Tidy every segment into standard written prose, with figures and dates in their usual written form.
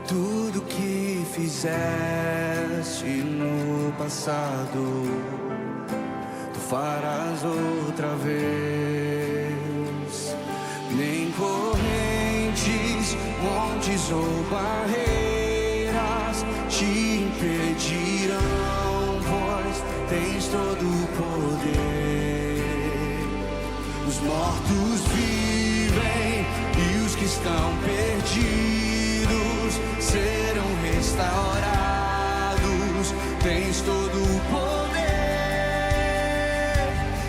Tudo que fizeste no passado, tu farás outra vez. Nem correntes, montes ou barreiras te impedirão, pois tens todo o poder. Os mortos vivem e os que estão perdidos serão restaurados. Tens todo o poder.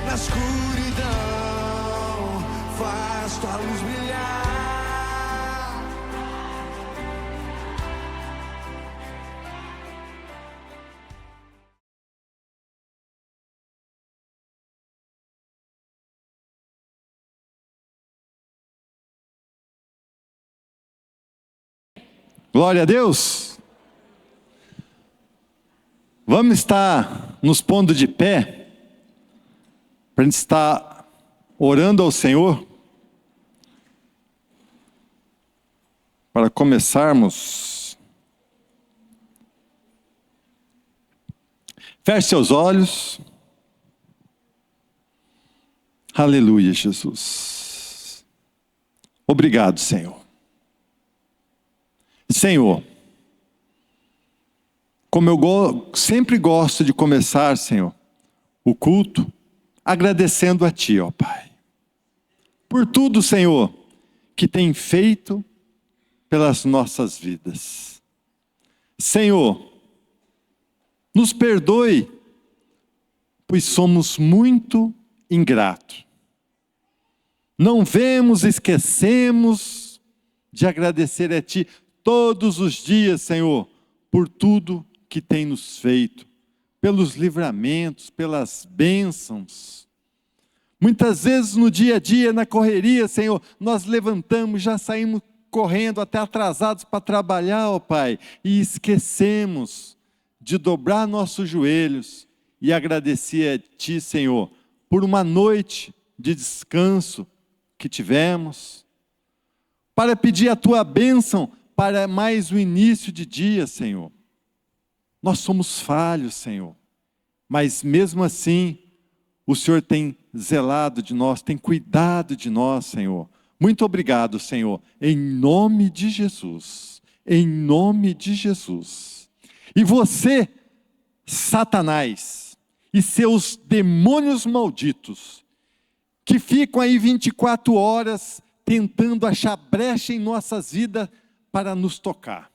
Na escuridão faz tua luz brilhar. Glória a Deus. Vamos estar nos pondo de pé, para a gente estar orando ao Senhor, para começarmos. Feche seus olhos. Aleluia, Jesus. Obrigado, Senhor. Senhor, como eu sempre gosto de começar, Senhor, o culto, agradecendo a Ti, ó Pai, por tudo, Senhor, que tem feito pelas nossas vidas. Senhor, nos perdoe, pois somos muito ingratos. Não vemos, esquecemos de agradecer a Ti todos os dias, Senhor, por tudo que tem nos feito, pelos livramentos, pelas bênçãos. Muitas vezes no dia a dia, na correria, Senhor, nós levantamos, já saímos correndo, até atrasados para trabalhar, ó Pai, e esquecemos de dobrar nossos joelhos e agradecer a Ti, Senhor, por uma noite de descanso que tivemos, para pedir a Tua bênção para mais o início de dia, Senhor. Nós somos falhos, Senhor, mas mesmo assim, o Senhor tem zelado de nós, tem cuidado de nós, Senhor. Muito obrigado, Senhor, em nome de Jesus, em nome de Jesus. E você, Satanás, e seus demônios malditos, que ficam aí 24 horas tentando achar brecha em nossas vidas, para nos tocar.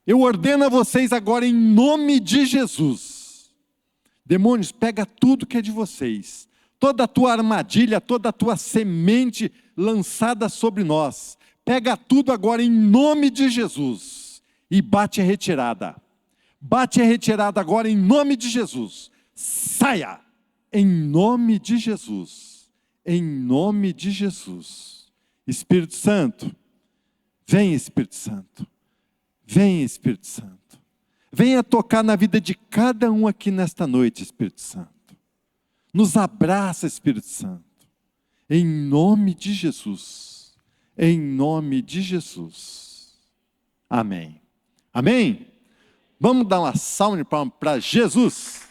Eu ordeno a vocês agora em nome de Jesus. Demônios, pega tudo que é de vocês. Toda a tua armadilha, toda a tua semente lançada sobre nós. Pega tudo agora em nome de Jesus. E bate a retirada. Bate a retirada agora em nome de Jesus. Saia! Em nome de Jesus. Em nome de Jesus. Espírito Santo, vem, Espírito Santo, vem, Espírito Santo, venha tocar na vida de cada um aqui nesta noite, Espírito Santo, nos abraça, Espírito Santo, em nome de Jesus, em nome de Jesus, amém, amém? Vamos dar uma salva de palmas para Jesus.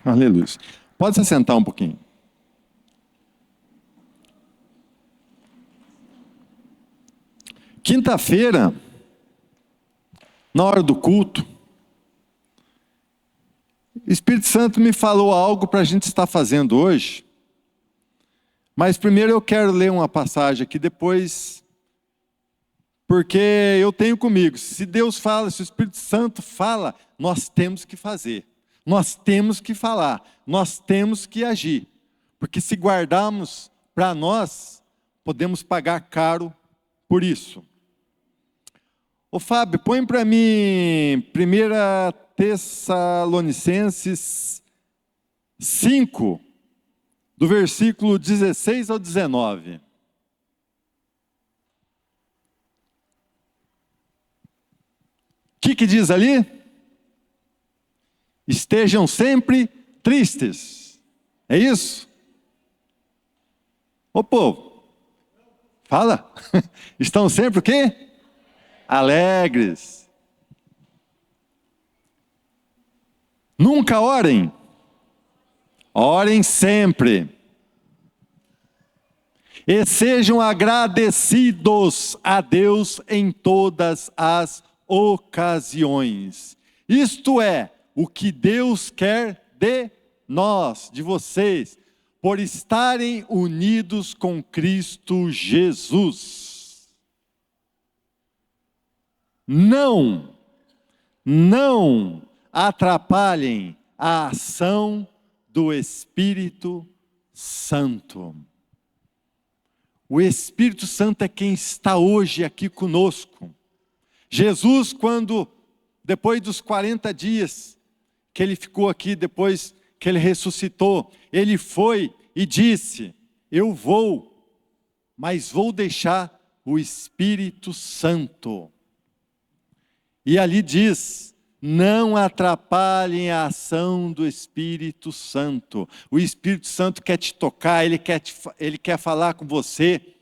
Aleluia. Pode se sentar um pouquinho. Quinta-feira, na hora do culto, o Espírito Santo me falou algo para a gente estar fazendo hoje. Mas primeiro eu quero ler uma passagem aqui, depois, porque eu tenho comigo, se Deus fala, se o Espírito Santo fala, nós temos que fazer. Nós temos que falar, nós temos que agir, porque se guardarmos para nós, podemos pagar caro por isso. Ô Fábio, põe para mim 1 Tessalonicenses 5, do versículo 16 ao 19. O que diz ali? estejam sempre tristes. É isso? Ô povo, fala. Estão sempre o quê? Alegres. Nunca orem. Orem sempre. E sejam agradecidos a Deus em todas as ocasiões. Isto é o que Deus quer de nós, de vocês, por estarem unidos com Cristo Jesus. Não atrapalhem a ação do Espírito Santo. O Espírito Santo é quem está hoje aqui conosco. Jesus, depois dos 40 dias que ele ficou aqui, depois que ele ressuscitou, ele foi e disse: eu vou, mas vou deixar o Espírito Santo. E ali diz: não atrapalhem a ação do Espírito Santo. O Espírito Santo quer te tocar, ele quer falar com você,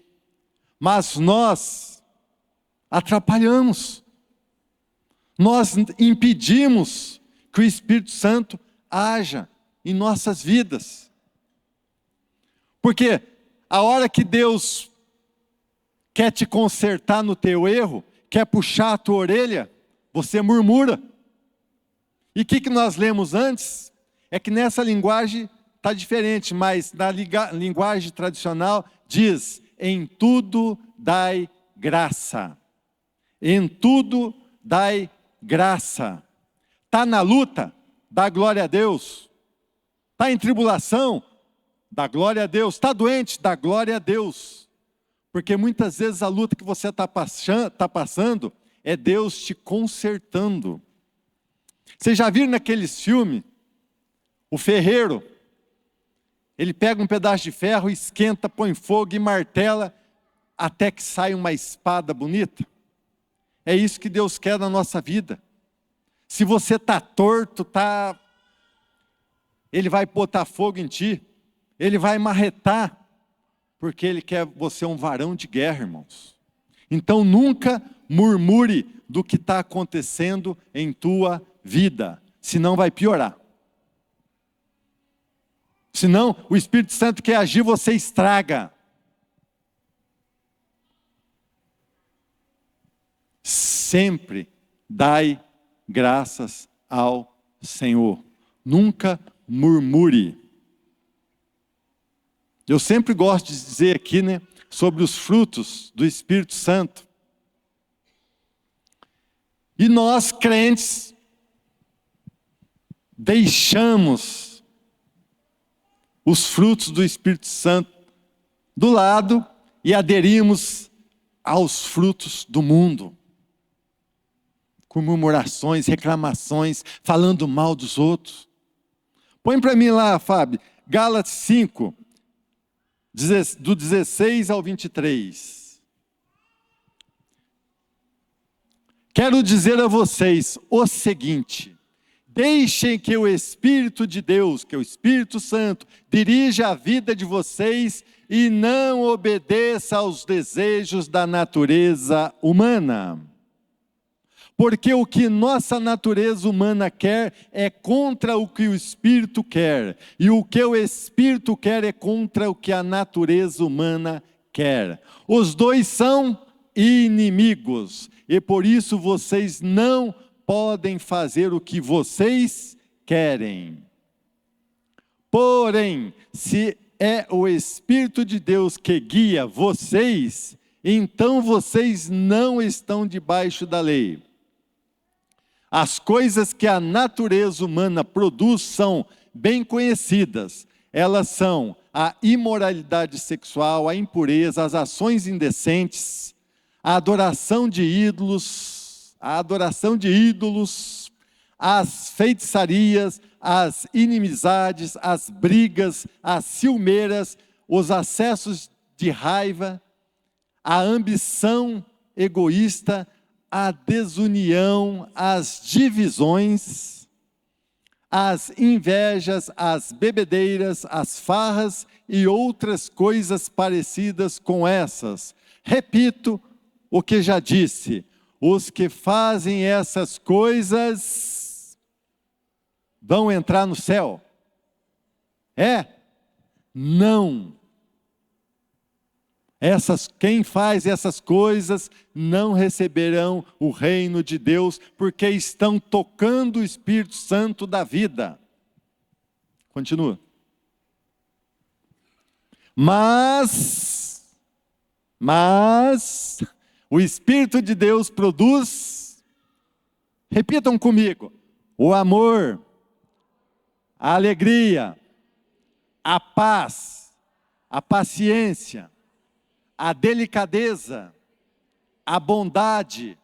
mas nós atrapalhamos. Nós impedimos que o Espírito Santo haja em nossas vidas. Porque a hora que Deus quer te consertar no teu erro, quer puxar a tua orelha, você murmura. E o que nós lemos antes? É que nessa linguagem está diferente, mas na linguagem tradicional diz: em tudo dai graça. Em tudo dai graça. Está na luta? Dá glória a Deus. Está em tribulação? Dá glória a Deus. Está doente? Dá glória a Deus. Porque muitas vezes a luta que você está passando é Deus te consertando. Vocês já viram naqueles filmes, o ferreiro, ele pega um pedaço de ferro, esquenta, põe fogo e martela, até que sai uma espada bonita? É isso que Deus quer na nossa vida. Se você está torto, Ele vai botar fogo em ti, Ele vai marretar, porque Ele quer você um varão de guerra, irmãos. Então nunca murmure do que está acontecendo em tua vida, senão vai piorar. Senão o Espírito Santo quer agir, você estraga. Sempre dai graças ao Senhor. Nunca murmure. Eu sempre gosto de dizer aqui, sobre os frutos do Espírito Santo. E nós, crentes, deixamos os frutos do Espírito Santo do lado e aderimos aos frutos do mundo. Com murmurações, reclamações, falando mal dos outros. Põe para mim lá, Fábio, Gálatas 5, do 16 ao 23. Quero dizer a vocês o seguinte: deixem que o Espírito de Deus, que o Espírito Santo, dirija a vida de vocês e não obedeça aos desejos da natureza humana. Porque o que nossa natureza humana quer é contra o que o Espírito quer. E o que o Espírito quer é contra o que a natureza humana quer. Os dois são inimigos. E por isso vocês não podem fazer o que vocês querem. Porém, se é o Espírito de Deus que guia vocês, então vocês não estão debaixo da lei. As coisas que a natureza humana produz são bem conhecidas. Elas são a imoralidade sexual, a impureza, as ações indecentes, a adoração de ídolos, as feitiçarias, as inimizades, as brigas, as ciumeiras, os acessos de raiva, a ambição egoísta, a desunião, as divisões, as invejas, as bebedeiras, as farras e outras coisas parecidas com essas. Repito o que já disse: os que fazem essas coisas vão entrar no céu? Não. Quem faz essas coisas não receberão o reino de Deus, porque estão tocando o Espírito Santo da vida. Continua. Mas o Espírito de Deus produz, repitam comigo, o amor, a alegria, a paz, a paciência, a delicadeza, a bondade,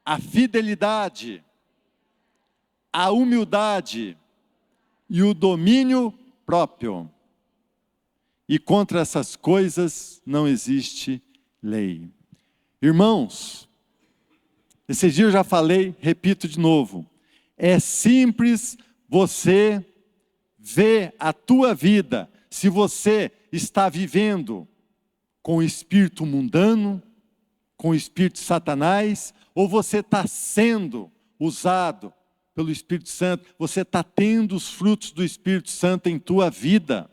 a fidelidade, a humildade e o domínio próprio. E contra essas coisas não existe lei. Irmãos, esses dias eu já falei, repito de novo. É simples você ver a tua vida, se você está vivendo com o espírito mundano, com o espírito de Satanás, ou você está sendo usado pelo Espírito Santo, você está tendo os frutos do Espírito Santo em tua vida.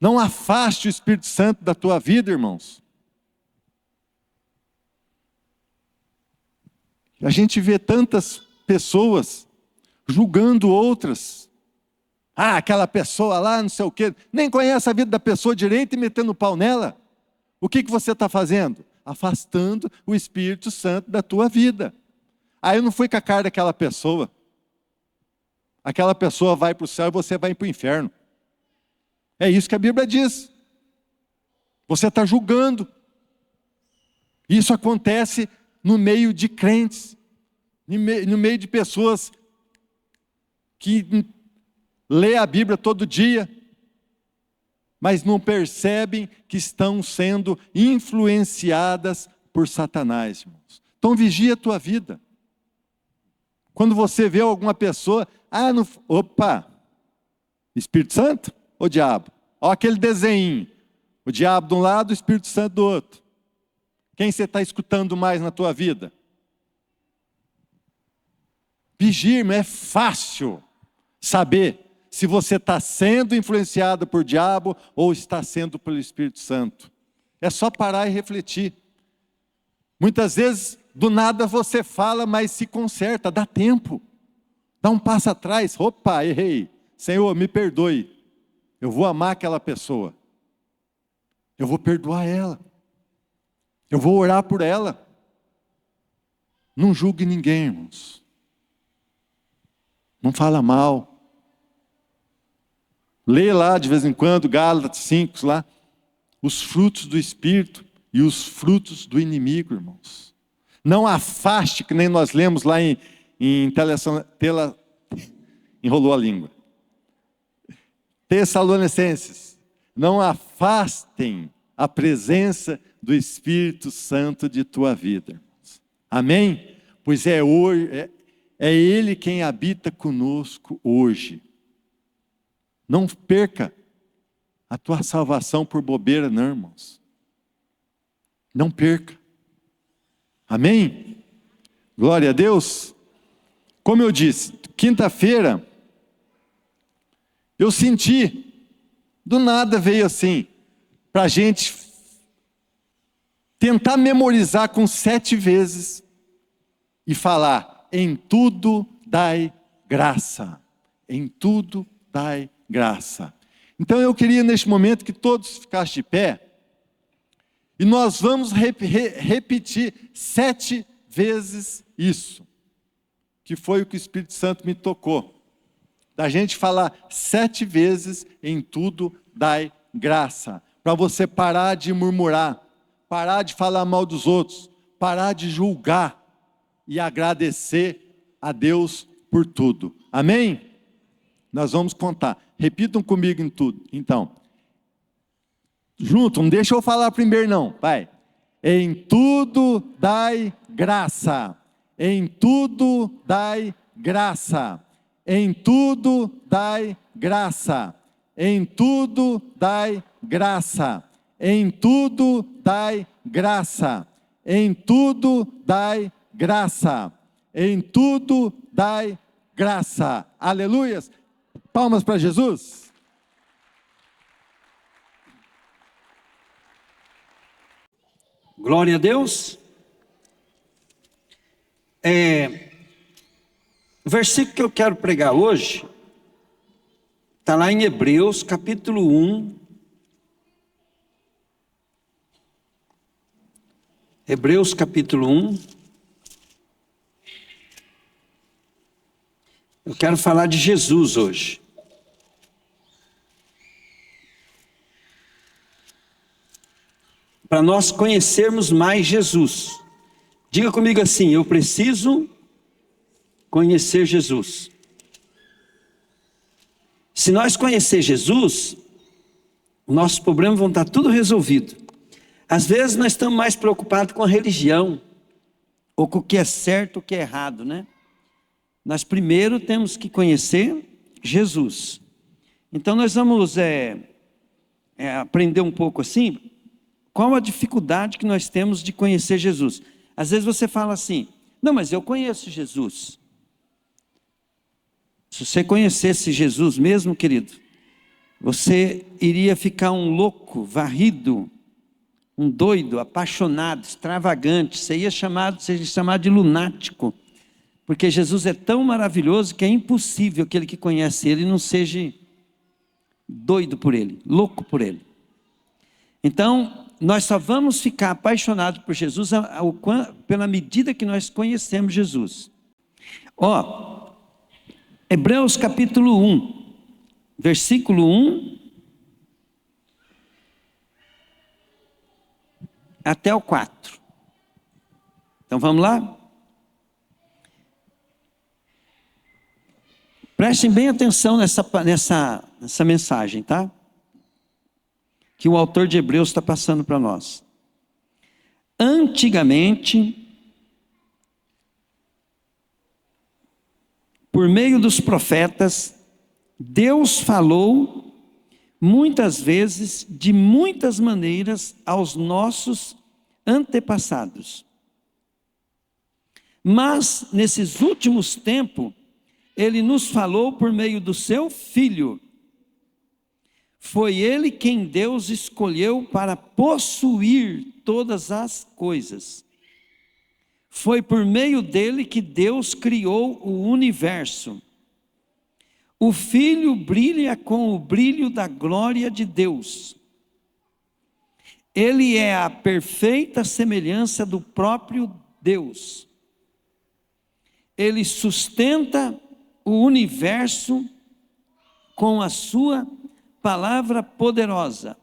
Não afaste o Espírito Santo da tua vida, irmãos. A gente vê tantas pessoas julgando outras. Aquela pessoa lá, não sei o quê, nem conhece a vida da pessoa direito e metendo pau nela. O que você está fazendo? Afastando o Espírito Santo da tua vida. Eu não fui com a cara daquela pessoa. Aquela pessoa vai para o céu e você vai para o inferno. É isso que a Bíblia diz. Você está julgando. Isso acontece no meio de crentes, no meio de pessoas que lê a Bíblia todo dia, mas não percebem que estão sendo influenciadas por Satanás, irmãos. Então vigia a tua vida. Quando você vê alguma pessoa, Espírito Santo ou diabo? Olha aquele desenho, o diabo de um lado, o Espírito Santo do outro. Quem você está escutando mais na tua vida? Vigia, irmão, é fácil saber se você está sendo influenciado por diabo ou está sendo pelo Espírito Santo. É só parar e refletir. Muitas vezes, do nada você fala, mas se conserta, dá tempo. Dá um passo atrás, errei. Senhor, me perdoe. Eu vou amar aquela pessoa. Eu vou perdoar ela. Eu vou orar por ela. Não julgue ninguém, irmãos. Não fala mal. Lê lá de vez em quando, Gálatas 5, lá, os frutos do Espírito e os frutos do inimigo, irmãos. Não afaste, que nem nós lemos lá enrolou a língua. Tessalonicenses, não afastem a presença do Espírito Santo de tua vida, irmãos. Amém? Pois é Ele quem habita conosco hoje. Não perca a tua salvação por bobeira, não, irmãos. Não perca. Amém? Glória a Deus. Como eu disse, quinta-feira, eu senti, do nada veio assim, para a gente tentar memorizar com 7 vezes e falar: em tudo dai graça. Em tudo dai graça. Então eu queria neste momento que todos ficassem de pé e nós vamos repetir 7 vezes isso, que foi o que o Espírito Santo me tocou, da gente falar 7 vezes em tudo dai graça, para você parar de murmurar, parar de falar mal dos outros, parar de julgar e agradecer a Deus por tudo. Amém? Nós vamos contar. Repitam comigo em tudo. Então, junto, não deixa eu falar primeiro não. Vai. Em tudo dai graça. Em tudo dai graça. Em tudo dai graça. Em tudo dai graça. Em tudo dai graça. Em tudo dai graça. Em tudo dai graça. Aleluias. Palmas para Jesus. Glória a Deus. O versículo que eu quero pregar hoje está lá em Hebreus capítulo 1. Hebreus capítulo 1. Eu quero falar de Jesus hoje. Para nós conhecermos mais Jesus. Diga comigo assim: eu preciso conhecer Jesus. Se nós conhecer Jesus, nossos problemas vão estar tudo resolvido. Às vezes nós estamos mais preocupados com a religião, ou com o que é certo, o que é errado, né? Nós primeiro temos que conhecer Jesus. Então nós vamos aprender um pouco assim, qual a dificuldade que nós temos de conhecer Jesus. Às vezes você fala assim: não, mas eu conheço Jesus. Se você conhecesse Jesus mesmo, querido, você iria ficar um louco, varrido, um doido, apaixonado, extravagante. Você ia ser chamado de lunático. Porque Jesus é tão maravilhoso que é impossível aquele que conhece Ele não seja doido por Ele, louco por Ele. Então, nós só vamos ficar apaixonados por Jesus pela medida que nós conhecemos Jesus. Hebreus capítulo 1, versículo 1 até o 4. Então vamos lá? Prestem bem atenção nessa mensagem, tá? Que o autor de Hebreus está passando para nós. Antigamente, por meio dos profetas, Deus falou muitas vezes, de muitas maneiras, aos nossos antepassados. Mas, nesses últimos tempos, Ele nos falou por meio do seu Filho. Foi Ele quem Deus escolheu para possuir todas as coisas. Foi por meio dele que Deus criou o universo. O Filho brilha com o brilho da glória de Deus. Ele é a perfeita semelhança do próprio Deus. Ele sustenta o universo com a sua palavra poderosa.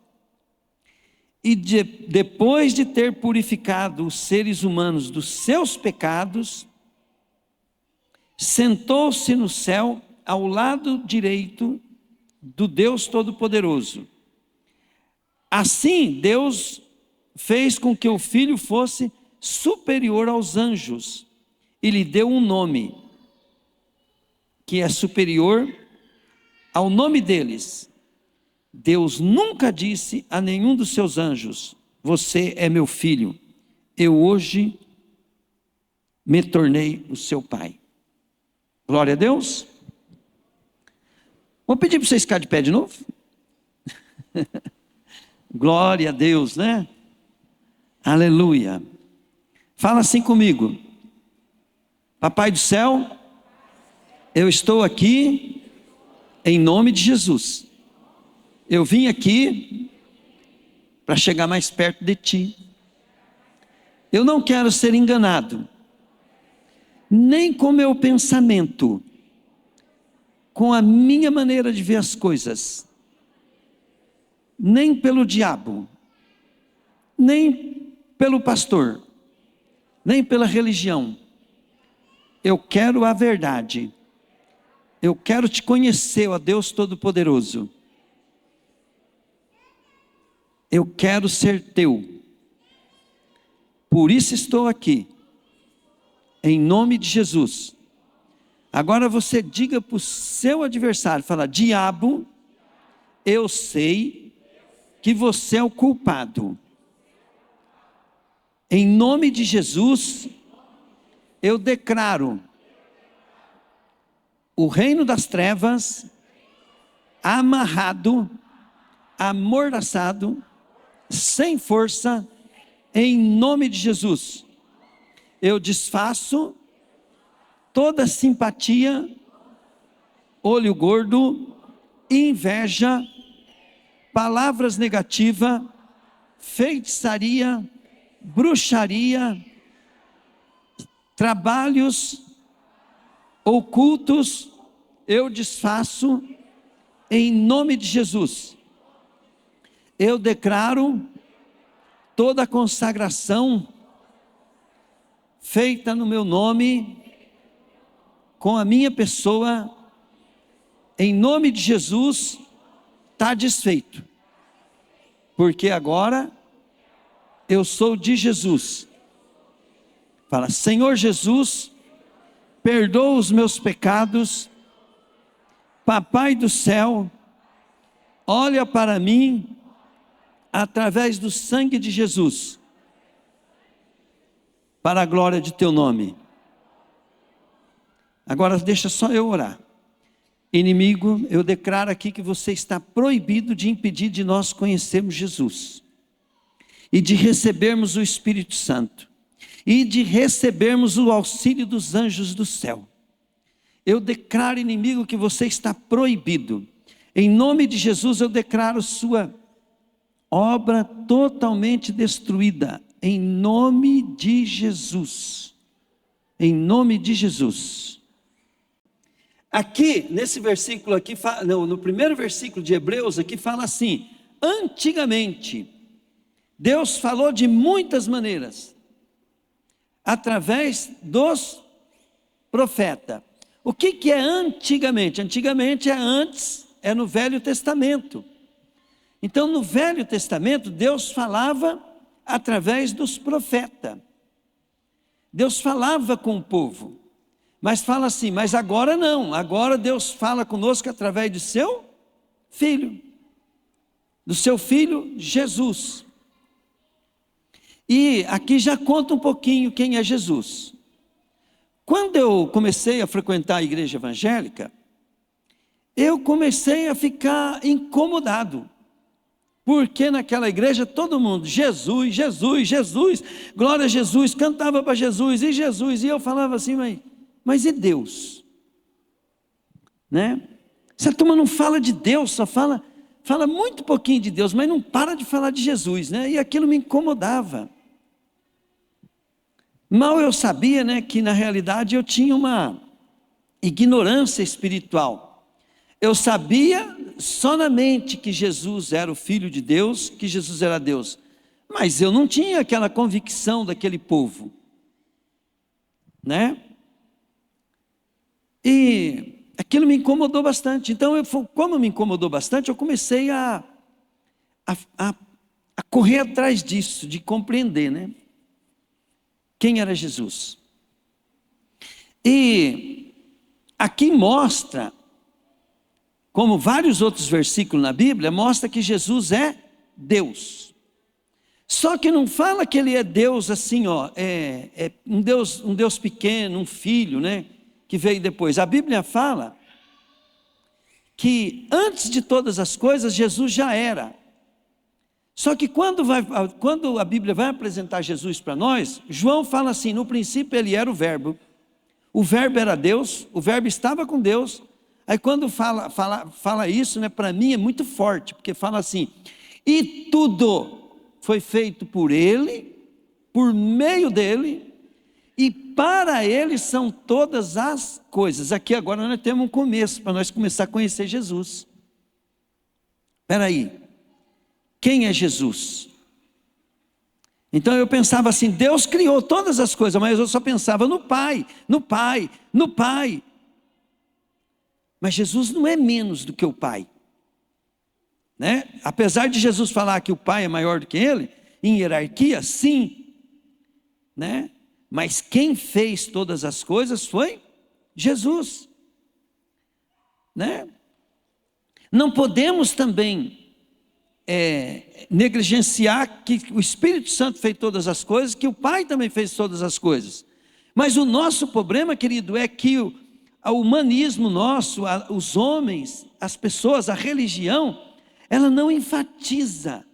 E depois de ter purificado os seres humanos dos seus pecados, sentou-se no céu ao lado direito do Deus Todo-Poderoso. Assim, Deus fez com que o Filho fosse superior aos anjos e lhe deu um nome que é superior ao nome deles. Deus nunca disse a nenhum dos seus anjos: você é meu filho, eu hoje me tornei o seu pai. Glória a Deus. Vou pedir para vocês ficarem de pé de novo. Glória a Deus, né? Aleluia. Fala assim comigo: Papai do céu, eu estou aqui em nome de Jesus. Eu vim aqui para chegar mais perto de ti. Eu não quero ser enganado, nem com meu pensamento, com a minha maneira de ver as coisas, nem pelo diabo, nem pelo pastor, nem pela religião. Eu quero a verdade. Eu quero te conhecer, ó Deus Todo-Poderoso. Eu quero ser teu. Por isso estou aqui, em nome de Jesus, Agora você diga para o seu adversário, fala: diabo, eu sei que você é o culpado. Em nome de Jesus, eu declaro o reino das trevas amarrado, amordaçado, sem força, em nome de Jesus. Eu desfaço toda simpatia, olho gordo, inveja, palavras negativas, feitiçaria, bruxaria, trabalhos ocultos, eu desfaço em nome de Jesus. Eu declaro toda a consagração feita no meu nome, com a minha pessoa, em nome de Jesus, está desfeito, porque agora eu sou de Jesus. Fala: Senhor Jesus, perdoa os meus pecados. Papai do céu, olha para mim através do sangue de Jesus, para a glória de teu nome. Agora deixa só eu orar. Inimigo, eu declaro aqui que você está proibido de impedir de nós conhecermos Jesus, e de recebermos o Espírito Santo, e de recebermos o auxílio dos anjos do céu. Eu declaro, inimigo, que você está proibido. Em nome de Jesus eu declaro sua obra totalmente destruída, em nome de Jesus. Em nome de Jesus. Aqui, nesse versículo aqui, no primeiro versículo de Hebreus, aqui fala assim: antigamente, Deus falou de muitas maneiras, através dos profetas. O que é antigamente? Antigamente é antes, é no Velho Testamento. Então, no Velho Testamento, Deus falava através dos profetas. Deus falava com o povo. Mas fala assim: mas agora não, agora Deus fala conosco através do seu Filho. Do seu Filho Jesus. E aqui já conta um pouquinho quem é Jesus. Quando eu comecei a frequentar a igreja evangélica, eu comecei a ficar incomodado, porque naquela igreja todo mundo, Jesus, Jesus, Jesus, glória a Jesus, cantava para Jesus, e eu falava assim: mas e Deus? Né? Essa turma não fala de Deus, só fala muito pouquinho de Deus, mas não para de falar de Jesus, né? E aquilo me incomodava. Mal eu sabia, né, que na realidade eu tinha uma ignorância espiritual. Eu sabia só na mente que Jesus era o Filho de Deus, que Jesus era Deus, mas eu não tinha aquela convicção daquele povo, né? E aquilo me incomodou bastante. Então, como me incomodou bastante, eu comecei a correr atrás disso, de compreender, né? Quem era Jesus? E aqui mostra, como vários outros versículos na Bíblia, mostra que Jesus é Deus. Só que não fala que ele é Deus assim, é um Deus pequeno, um filho, né, que veio depois. A Bíblia fala que antes de todas as coisas Jesus já era. Só que quando a Bíblia vai apresentar Jesus para nós, João fala assim: no princípio ele era o Verbo era Deus, o Verbo estava com Deus. Aí quando fala isso, né, para mim é muito forte, porque fala assim: e tudo foi feito por ele, por meio dele, e para ele são todas as coisas. Aqui agora nós temos um começo, para nós começar a conhecer Jesus. Espera aí. Quem é Jesus? Então eu pensava assim: Deus criou todas as coisas, mas eu só pensava no Pai, no Pai, no Pai. Mas Jesus não é menos do que o Pai, né? Apesar de Jesus falar que o Pai é maior do que ele, em hierarquia, sim, né? Mas quem fez todas as coisas foi Jesus, né? Não podemos também negligenciar que o Espírito Santo fez todas as coisas, que o Pai também fez todas as coisas. Mas o nosso problema, querido, é que o humanismo nosso, os homens, as pessoas, a religião, ela não enfatiza,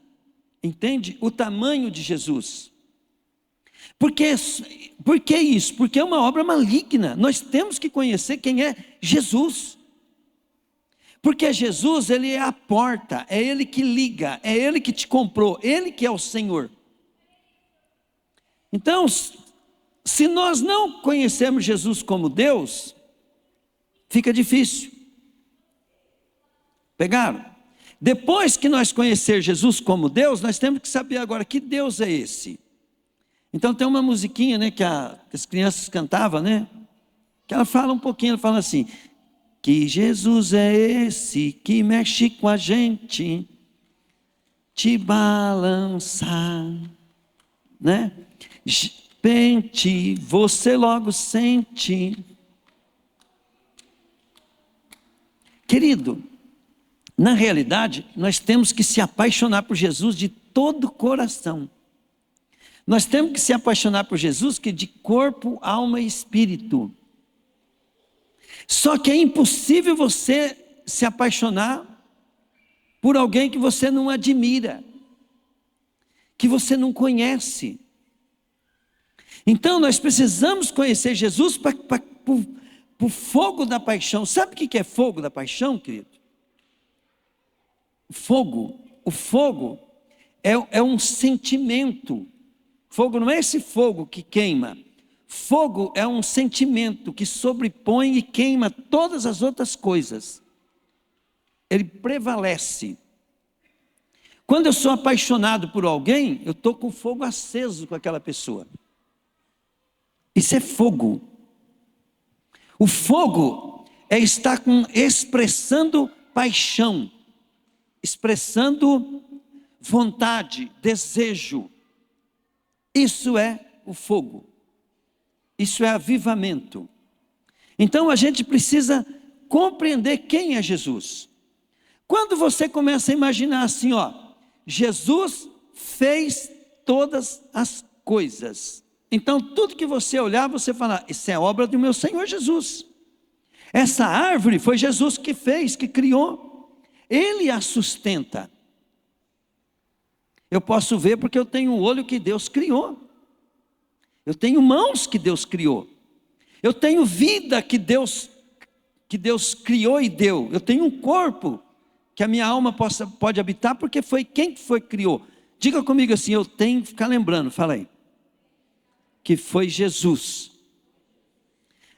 entende? O tamanho de Jesus. Por que isso? Porque é uma obra maligna. Nós temos que conhecer quem é Jesus. Porque Jesus, Ele é a porta, é Ele que liga, é Ele que te comprou, Ele que é o Senhor. Então, se nós não conhecemos Jesus como Deus, fica difícil. Pegaram? Depois que nós conhecer Jesus como Deus, nós temos que saber agora que Deus é esse. Então tem uma musiquinha, né, que as crianças cantavam, né? Que ela fala um pouquinho, ela fala assim: que Jesus é esse que mexe com a gente, te balançar, né? De repente você logo sente. Querido, na realidade, nós temos que se apaixonar por Jesus de todo o coração. Nós temos que se apaixonar por Jesus, que de corpo, alma e espírito. Só que é impossível você se apaixonar por alguém que você não admira, que você não conhece. Então nós precisamos conhecer Jesus para o fogo da paixão. Sabe o que é fogo da paixão, querido? O fogo é um sentimento. Fogo não é esse fogo que queima. Fogo é um sentimento que sobrepõe e queima todas as outras coisas. Ele prevalece. Quando eu sou apaixonado por alguém, eu estou com o fogo aceso com aquela pessoa. Isso é fogo. O fogo é estar expressando paixão, expressando vontade, desejo. Isso é o fogo. Isso é avivamento. Então a gente precisa compreender quem é Jesus. Quando você começa a imaginar assim, Jesus fez todas as coisas. Então tudo que você olhar, você fala: isso é obra do meu Senhor Jesus. Essa árvore foi Jesus que fez, que criou. Ele a sustenta. Eu posso ver porque eu tenho o olho que Deus criou. Eu tenho mãos que Deus criou. Eu tenho vida que Deus criou e deu. Eu tenho um corpo que a minha alma pode habitar, porque foi quem foi que criou. Diga comigo assim: eu tenho que ficar lembrando, fala aí. Que foi Jesus.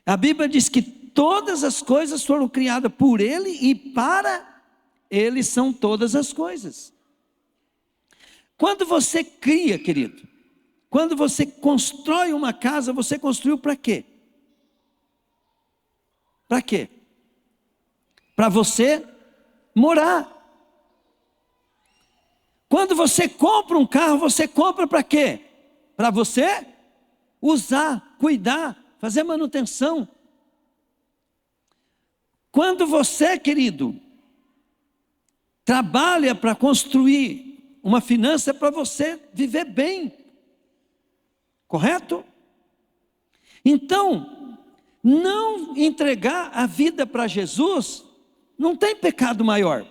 A Bíblia diz que todas as coisas foram criadas por Ele e para Ele são todas as coisas. Quando você cria, querido, quando você constrói uma casa, você construiu para quê? Para quê? Para você morar. Quando você compra um carro, você compra para quê? Para você usar, cuidar, fazer manutenção. Quando você, querido, trabalha para construir uma finança, é para você viver bem. Correto? Então, não entregar a vida para Jesus, não tem pecado maior.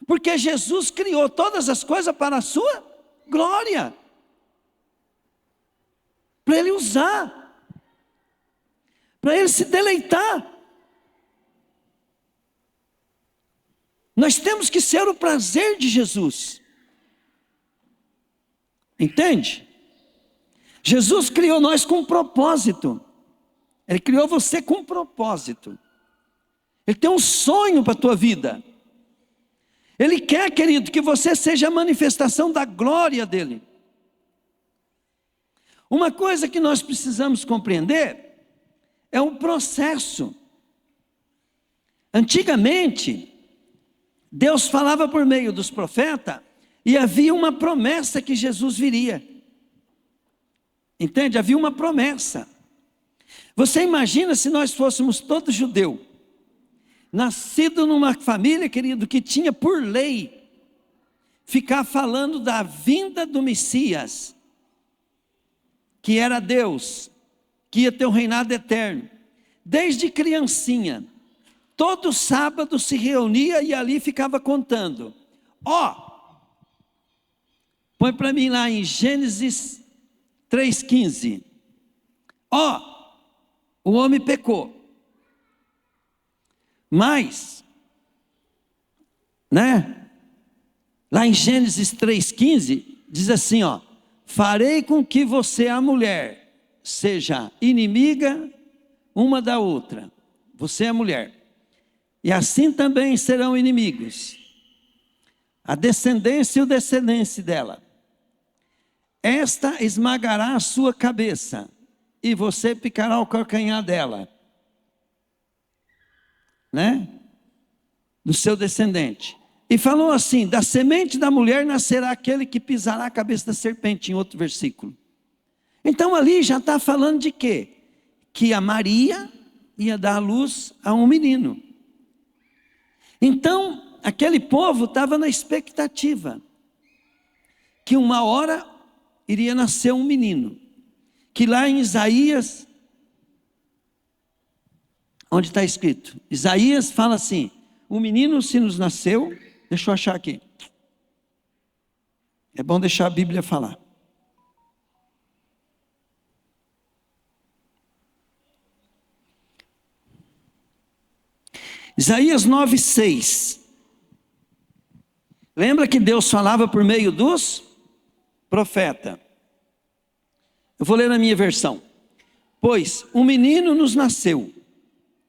Porque Jesus criou todas as coisas para a sua glória. Para Ele usar. Para Ele se deleitar. Nós temos que ser o prazer de Jesus. Entende? Jesus criou nós com um propósito. Ele criou você com um propósito. Ele tem um sonho para a tua vida. Ele quer, querido, que você seja a manifestação da glória dele. Uma coisa que nós precisamos compreender é um processo. Antigamente, Deus falava por meio dos profetas e havia uma promessa que Jesus viria. Entende? Havia uma promessa. Você imagina se nós fôssemos todos judeus, nascido numa família, querido, que tinha por lei ficar falando da vinda do Messias, que era Deus, que ia ter um reinado eterno. Desde criancinha, todo sábado se reunia e ali ficava contando. Põe para mim lá em Gênesis 3,15. O homem pecou. Mas, lá em Gênesis 3,15, diz assim, farei com que você, a mulher, seja inimiga uma da outra. Você é a mulher. E assim também serão inimigos. A descendência e o descendente dela. Esta esmagará a sua cabeça, e você picará o calcanhar dela. Do seu descendente. E falou assim: da semente da mulher nascerá aquele que pisará a cabeça da serpente, em outro versículo. Então ali já está falando de quê? Que a Maria ia dar luz a um menino. Então, aquele povo estava na expectativa que uma hora iria nascer um menino. Que lá em Isaías, onde está escrito? Isaías fala assim: o menino se nos nasceu. Deixa eu achar aqui. É bom deixar a Bíblia falar. Isaías 9,6. Lembra que Deus falava por meio dos profetas? Eu vou ler na minha versão. Pois um menino nos nasceu,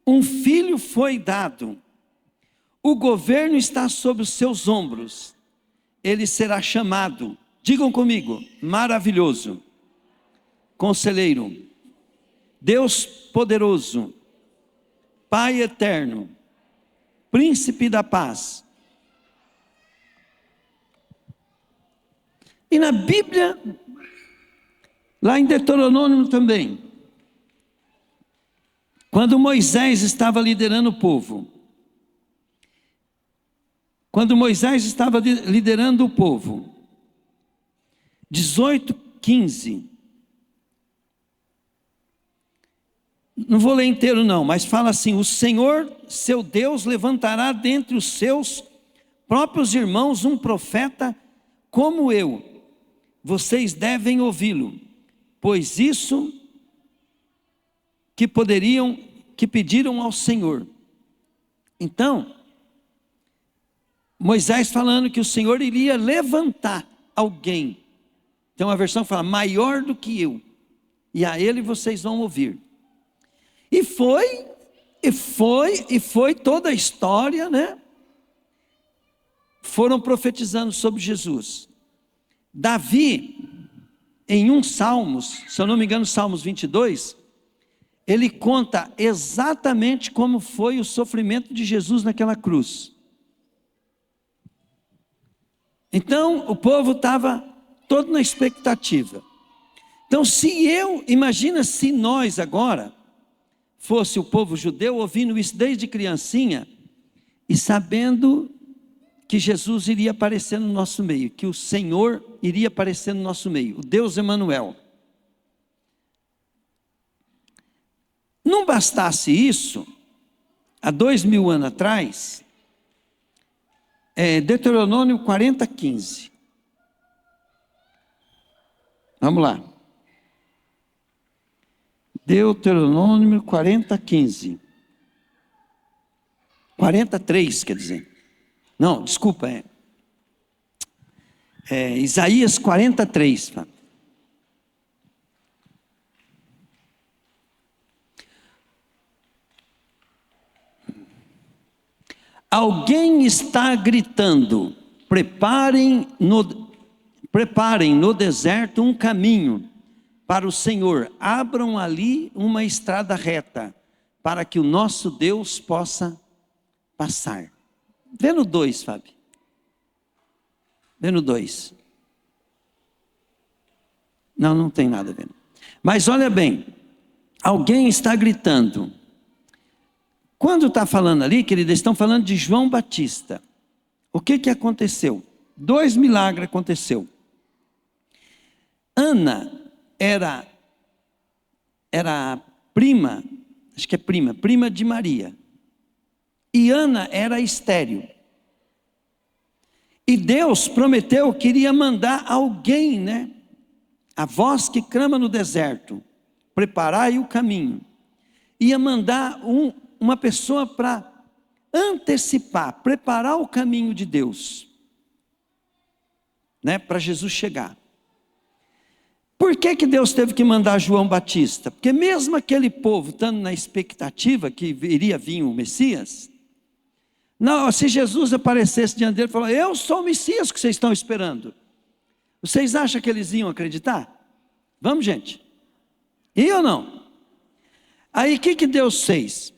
um filho foi dado, o governo está sobre os seus ombros, ele será chamado, digam comigo, maravilhoso, conselheiro, Deus poderoso, Pai eterno, príncipe da paz. E na Bíblia, lá em Deuteronômio também, quando Moisés estava liderando o povo, quando Moisés estava liderando o povo, 18:15, não vou ler inteiro não, mas fala assim: o Senhor, seu Deus, levantará dentre os seus próprios irmãos um profeta como eu, vocês devem ouvi-lo, pois isso que pediram ao Senhor. Então, Moisés falando que o Senhor iria levantar alguém. Tem uma versão que fala, maior do que eu, e a ele vocês vão ouvir. E foi toda a história, Foram profetizando sobre Jesus. Davi, em um Salmos, se eu não me engano, Salmos 22, ele conta exatamente como foi o sofrimento de Jesus naquela cruz. Então, o povo estava todo na expectativa. Então, imagina se nós agora, fosse o povo judeu, ouvindo isso desde criancinha, e sabendo que Jesus iria aparecer no nosso meio, que o Senhor iria aparecer no nosso meio, o Deus Emanuel. Não bastasse isso, há 2000 anos atrás, Deuteronômio 40:15. Vamos lá. Deuteronômio 40:15. 43, quer dizer. Não, desculpa, Isaías 43. Alguém está gritando, preparem no deserto um caminho para o Senhor, abram ali uma estrada reta, para que o nosso Deus possa passar. Vê no 2, Fábio. Vê no 2. Não tem nada a ver. Mas olha bem, alguém está gritando. Quando está falando ali, queridos, estão falando de João Batista. O que aconteceu? 2 milagres aconteceu. Ana era prima, acho que é prima de Maria. E Ana era estéril. E Deus prometeu que iria mandar alguém, né? A voz que clama no deserto, preparai o caminho. Ia mandar uma pessoa para antecipar, preparar o caminho de Deus, né? Para Jesus chegar. Por que Deus teve que mandar João Batista? Porque mesmo aquele povo estando na expectativa que iria vir o Messias, não, se Jesus aparecesse diante dele e falasse, eu sou o Messias que vocês estão esperando, vocês acham que eles iam acreditar? Vamos, gente? E ou não? Aí o que Deus fez?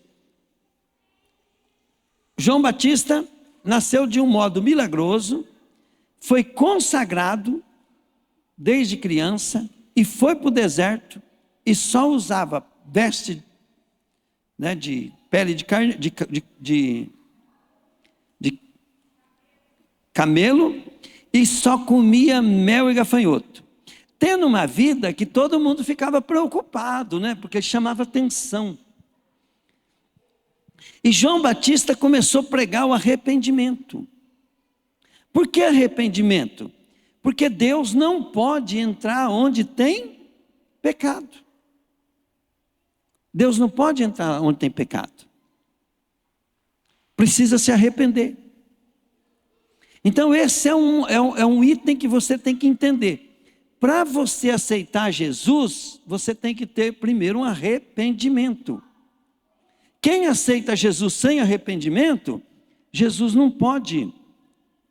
João Batista nasceu de um modo milagroso, foi consagrado desde criança e foi para o deserto e só usava veste, né, de pele de carne, de camelo, e só comia mel e gafanhoto, tendo uma vida que todo mundo ficava preocupado, né, porque chamava atenção. E João Batista começou a pregar o arrependimento. Por que arrependimento? Porque Deus não pode entrar onde tem pecado. Deus não pode entrar onde tem pecado. Precisa se arrepender. Então esse é um item que você tem que entender. Para você aceitar Jesus, você tem que ter primeiro um arrependimento. Quem aceita Jesus sem arrependimento, Jesus não pode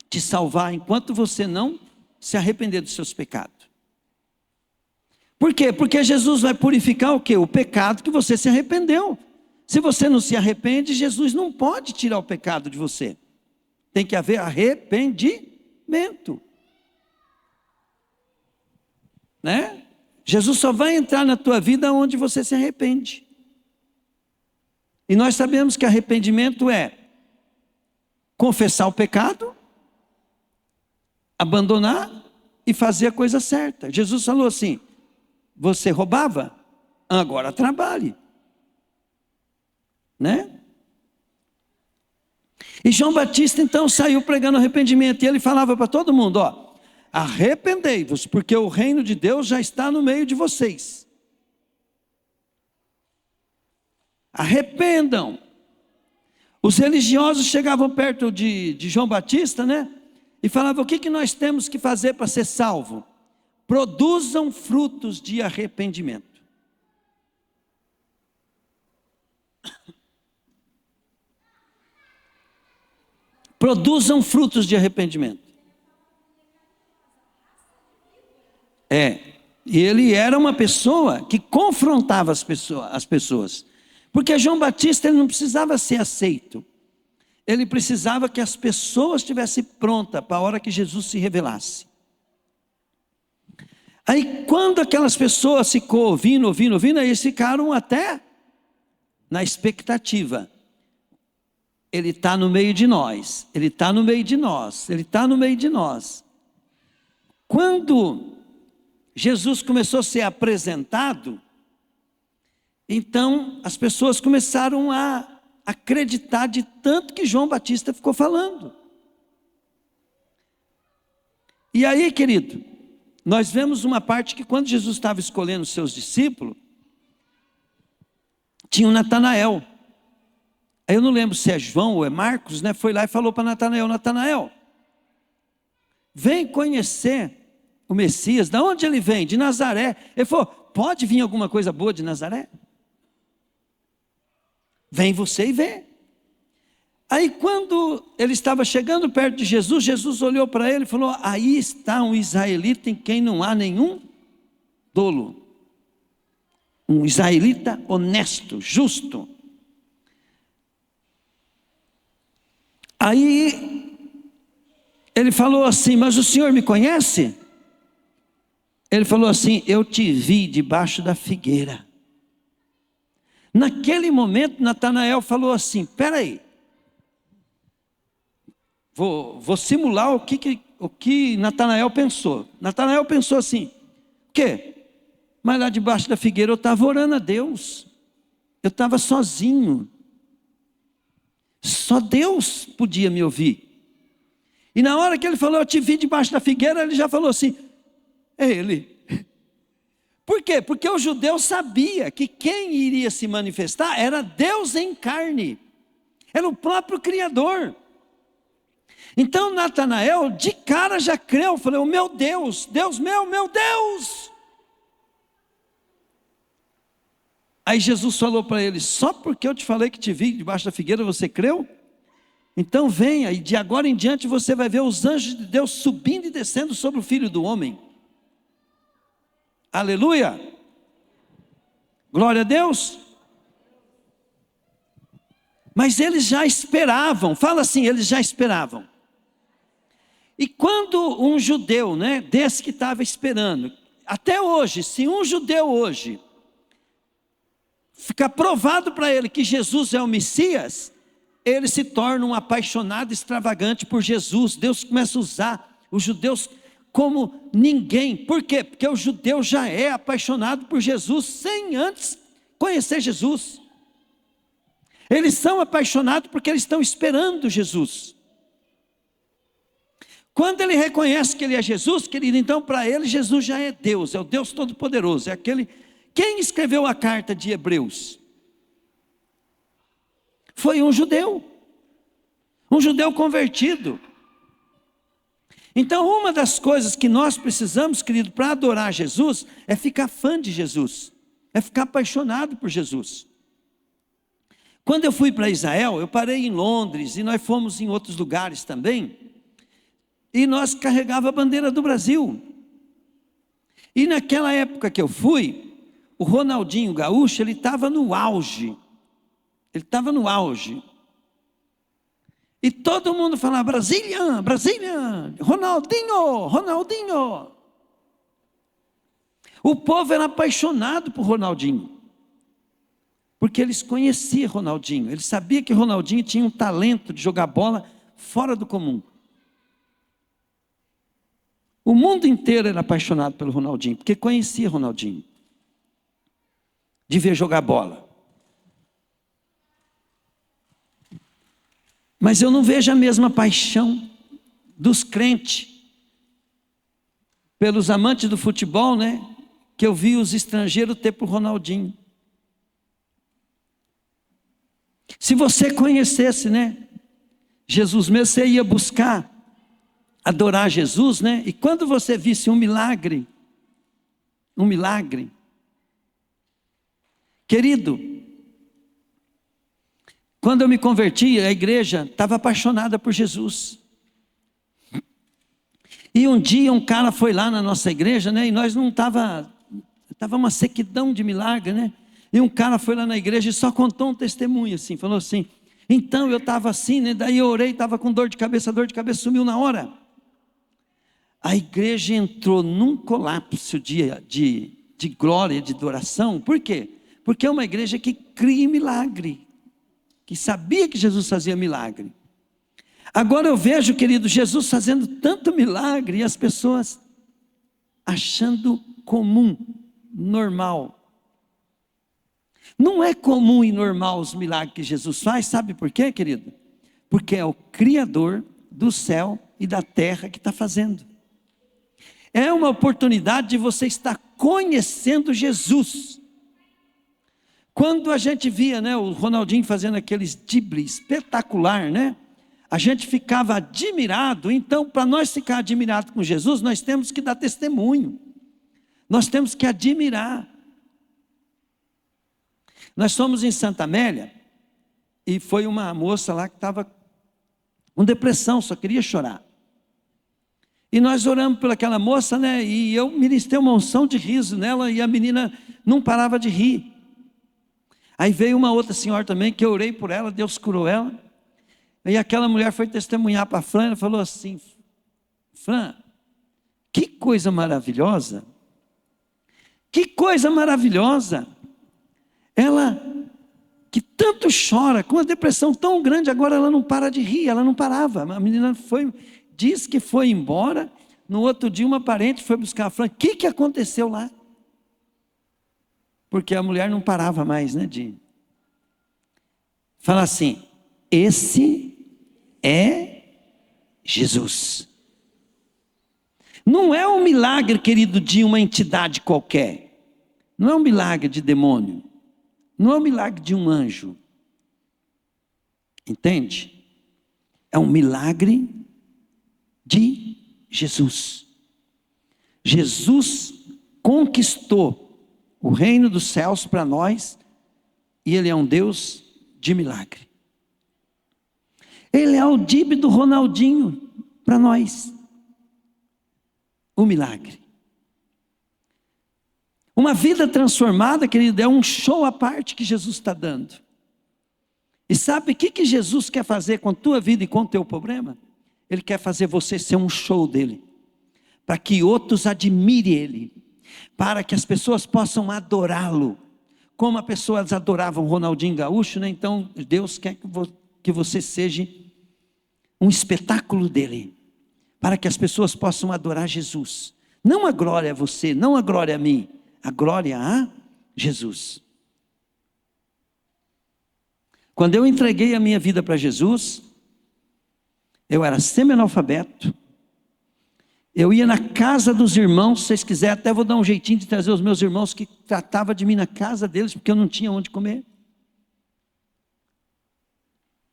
te salvar enquanto você não se arrepender dos seus pecados. Por quê? Porque Jesus vai purificar o quê? O pecado que você se arrependeu. Se você não se arrepende, Jesus não pode tirar o pecado de você. Tem que haver arrependimento. Né? Jesus só vai entrar na tua vida onde você se arrepende. E nós sabemos que arrependimento é confessar o pecado, abandonar e fazer a coisa certa. Jesus falou assim, você roubava? Agora trabalhe. Né? E João Batista então saiu pregando arrependimento, e ele falava para todo mundo, ó, arrependei-vos, porque o reino de Deus já está no meio de vocês. Arrependam. Os religiosos chegavam perto de João Batista, né? E falavam, o que nós temos que fazer para ser salvo? Produzam frutos de arrependimento. Produzam frutos de arrependimento. E ele era uma pessoa que confrontava as pessoas. Porque João Batista ele não precisava ser aceito. Ele precisava que as pessoas estivessem prontas para a hora que Jesus se revelasse. Aí quando aquelas pessoas ficou ouvindo, aí eles ficaram até na expectativa. Ele está no meio de nós, ele está no meio de nós, ele está no meio de nós. Quando Jesus começou a ser apresentado, então as pessoas começaram a acreditar de tanto que João Batista ficou falando. E aí, querido, nós vemos uma parte que quando Jesus estava escolhendo os seus discípulos, tinha o Natanael. Aí eu não lembro se é João ou é Marcos, né? Foi lá e falou para Natanael, Natanael, vem conhecer o Messias. Da onde ele vem? De Nazaré. Ele falou, pode vir alguma coisa boa de Nazaré? Vem você e vê. Aí quando ele estava chegando perto de Jesus, Jesus olhou para ele e falou, aí está um israelita em quem não há nenhum dolo. Um israelita honesto, justo. Aí ele falou assim, mas o senhor me conhece? Ele falou assim, eu te vi debaixo da figueira. Naquele momento, Natanael falou assim: espera aí, vou simular o que Natanael pensou. Natanael pensou assim: o quê? Mas lá debaixo da figueira eu estava orando a Deus, eu estava sozinho, só Deus podia me ouvir. E na hora que ele falou, eu te vi debaixo da figueira, ele já falou assim: é ele. Por quê? Porque o judeu sabia que quem iria se manifestar era Deus em carne, era o próprio Criador. Então Natanael de cara já creu, falou: meu Deus, Deus meu Deus. Aí Jesus falou para ele: só porque eu te falei que te vi debaixo da figueira você creu? Então venha, e de agora em diante você vai ver os anjos de Deus subindo e descendo sobre o Filho do Homem. Aleluia! Glória a Deus! Mas eles já esperavam, fala assim, eles já esperavam. E quando um judeu, desse que estava esperando, até hoje, se um judeu hoje fica provado para ele que Jesus é o Messias, ele se torna um apaixonado extravagante por Jesus. Deus começa a usar os judeus como ninguém. Por quê? Porque o judeu já é apaixonado por Jesus sem antes conhecer Jesus. Eles são apaixonados porque eles estão esperando Jesus. Quando ele reconhece que ele é Jesus, querido, então para ele Jesus já é Deus, é o Deus Todo-Poderoso, é aquele... Quem escreveu a carta de Hebreus? Foi um judeu convertido. Então uma das coisas que nós precisamos, querido, para adorar Jesus, é ficar fã de Jesus, é ficar apaixonado por Jesus. Quando eu fui para Israel, eu parei em Londres, e nós fomos em outros lugares também, e nós carregava a bandeira do Brasil. E naquela época que eu fui, o Ronaldinho Gaúcho, ele estava no auge. Ele estava no auge. E todo mundo falava: Brasília, Brasília, Ronaldinho, Ronaldinho. O povo era apaixonado por Ronaldinho, porque eles conheciam Ronaldinho. Eles sabiam que Ronaldinho tinha um talento de jogar bola fora do comum. O mundo inteiro era apaixonado pelo Ronaldinho, porque conhecia Ronaldinho, de ver jogar bola. Mas eu não vejo a mesma paixão dos crentes pelos amantes do futebol, que eu vi os estrangeiros ter por Ronaldinho. Se você conhecesse, Jesus mesmo, você ia buscar adorar Jesus, e quando você visse um milagre, querido, quando eu me converti, a igreja estava apaixonada por Jesus. E um dia um cara foi lá na nossa igreja, e nós não estava uma sequidão de milagre, E um cara foi lá na igreja e só contou um testemunho assim, falou assim: então eu estava assim, daí eu orei, estava com dor de cabeça sumiu na hora. A igreja entrou num colapso de glória, de adoração. Por quê? Porque é uma igreja que cria milagre, que sabia que Jesus fazia milagre. Agora eu vejo, querido, Jesus fazendo tanto milagre e as pessoas achando comum, normal. Não é comum e normal os milagres que Jesus faz, sabe por quê, querido? Porque é o Criador do céu e da terra que está fazendo. É uma oportunidade de você estar conhecendo Jesus. Quando a gente via, o Ronaldinho fazendo aqueles dribles espetacular, a gente ficava admirado. Então, para nós ficar admirados com Jesus, nós temos que dar testemunho. Nós temos que admirar. Nós fomos em Santa Amélia, e foi uma moça lá que estava com depressão, só queria chorar. E nós oramos por aquela moça, e eu ministrei uma unção de riso nela, e a menina não parava de rir. Aí veio uma outra senhora também, que eu orei por ela, Deus curou ela. E aquela mulher foi testemunhar para a Fran, ela falou assim: Fran, que coisa maravilhosa, que coisa maravilhosa. Ela que tanto chora, com uma depressão tão grande, agora ela não para de rir, ela não parava. A menina diz que foi embora, no outro dia uma parente foi buscar, falou: o que aconteceu lá? Porque a mulher não parava mais, né, fala assim: esse é Jesus. Não é um milagre, querido, de uma entidade qualquer. Não é um milagre de demônio. Não é um milagre de um anjo. Entende? É um milagre de Jesus. Jesus conquistou o reino dos céus para nós, e Ele é um Deus de milagre. Ele é o Dib do Ronaldinho para nós. O milagre. Uma vida transformada, querido, é um show à parte que Jesus está dando. E sabe o que Jesus quer fazer com a tua vida e com o teu problema? Ele quer fazer você ser um show dele, para que outros admirem ele, para que as pessoas possam adorá-lo, como as pessoas adoravam Ronaldinho Gaúcho, né? Então Deus quer que você seja um espetáculo dele, para que as pessoas possam adorar Jesus. Não a glória a você, não a glória a mim, a glória a Jesus. Quando eu entreguei a minha vida para Jesus, eu era semi-analfabeto, eu ia na casa dos irmãos, se vocês quiserem, até vou dar um jeitinho de trazer os meus irmãos que tratavam de mim na casa deles, porque eu não tinha onde comer.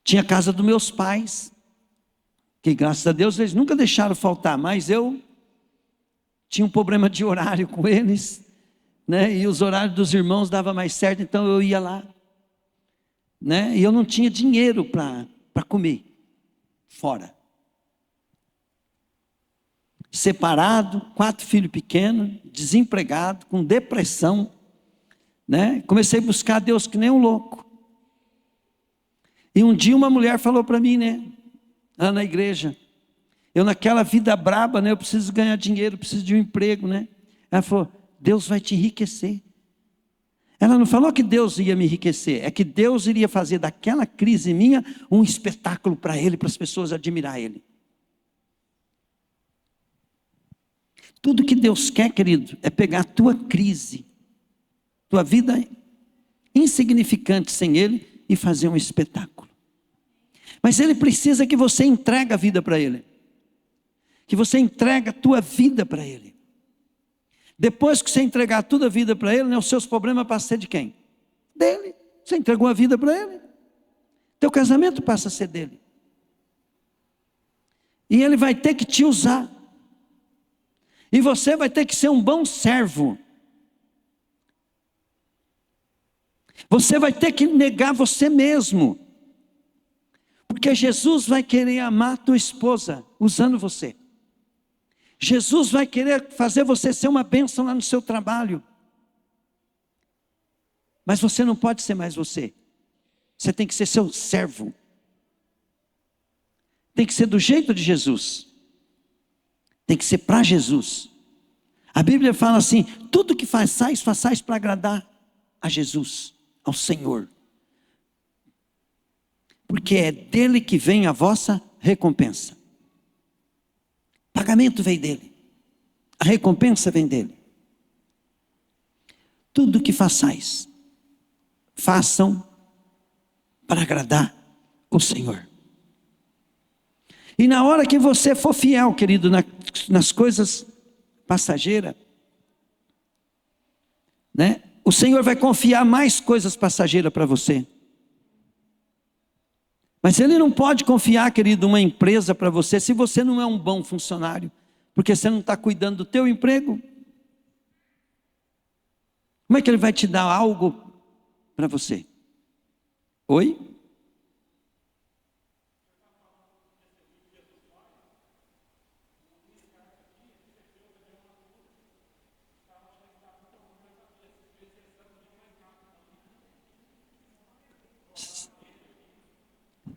Tinha a casa dos meus pais, que graças a Deus eles nunca deixaram faltar, mas eu tinha um problema de horário com eles, né? E os horários dos irmãos davam mais certo, então eu ia lá, né? E eu não tinha dinheiro para comer fora. Separado, 4 filhos pequenos, desempregado, com depressão, né? Comecei a buscar a Deus que nem um louco. E um dia uma mulher falou para mim, né? Lá na igreja, eu naquela vida braba, né? Eu preciso ganhar dinheiro, preciso de um emprego, né? Ela falou: Deus vai te enriquecer. Ela não falou que Deus ia me enriquecer, é que Deus iria fazer daquela crise minha um espetáculo para Ele, para as pessoas admirar Ele. Tudo que Deus quer, querido, é pegar a tua crise, tua vida insignificante sem Ele, e fazer um espetáculo. Mas Ele precisa que você entregue a vida para Ele, que você entregue a tua vida para Ele. Depois que você entregar toda a vida para Ele, né, os seus problemas passam a ser de quem? Dele. Você entregou a vida para Ele, teu casamento passa a ser dele, e Ele vai ter que te usar, e você vai ter que ser um bom servo. Você vai ter que negar você mesmo, porque Jesus vai querer amar tua esposa usando você. Jesus vai querer fazer você ser uma bênção lá no seu trabalho. Mas você não pode ser mais você. Você tem que ser seu servo. Tem que ser do jeito de Jesus. Tem que ser para Jesus. A Bíblia fala assim: tudo que façais, façais para agradar a Jesus, ao Senhor. Porque é dele que vem a vossa recompensa. O pagamento vem dele, a recompensa vem dele. Tudo que façais, façam para agradar o Senhor. E na hora que você for fiel, querido, nas coisas passageiras, né? O Senhor vai confiar mais coisas passageiras para você. Mas Ele não pode confiar, querido, uma empresa para você, se você não é um bom funcionário, porque você não está cuidando do teu emprego. Como é que Ele vai te dar algo para você? Oi?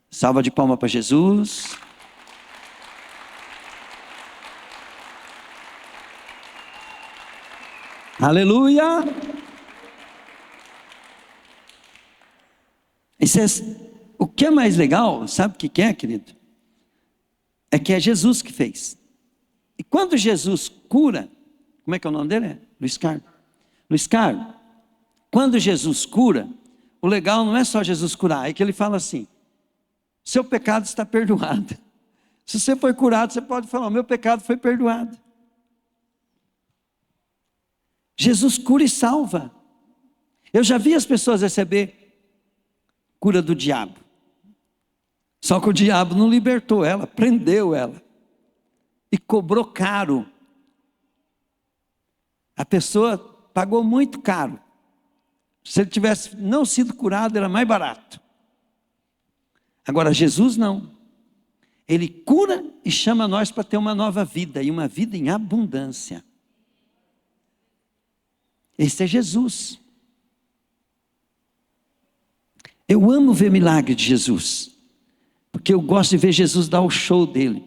Salva de palmas para Jesus. Aleluia. O que é mais legal, sabe o que é, querido? É que é Jesus que fez. E quando Jesus cura, como é que é o nome dele? Luiz Carlos. Luiz Carlos, quando Jesus cura, o legal não é só Jesus curar, é que ele fala assim: seu pecado está perdoado. Se você foi curado, você pode falar: meu pecado foi perdoado. Jesus cura e salva. Eu já vi as pessoas receber cura do diabo. Só que o diabo não libertou ela, prendeu ela. E cobrou caro. A pessoa pagou muito caro. Se ele tivesse não sido curado, era mais barato. Agora Jesus não. Ele cura e chama nós para ter uma nova vida, e uma vida em abundância. Esse é Jesus. Eu amo ver milagre de Jesus, porque eu gosto de ver Jesus dar o show dele.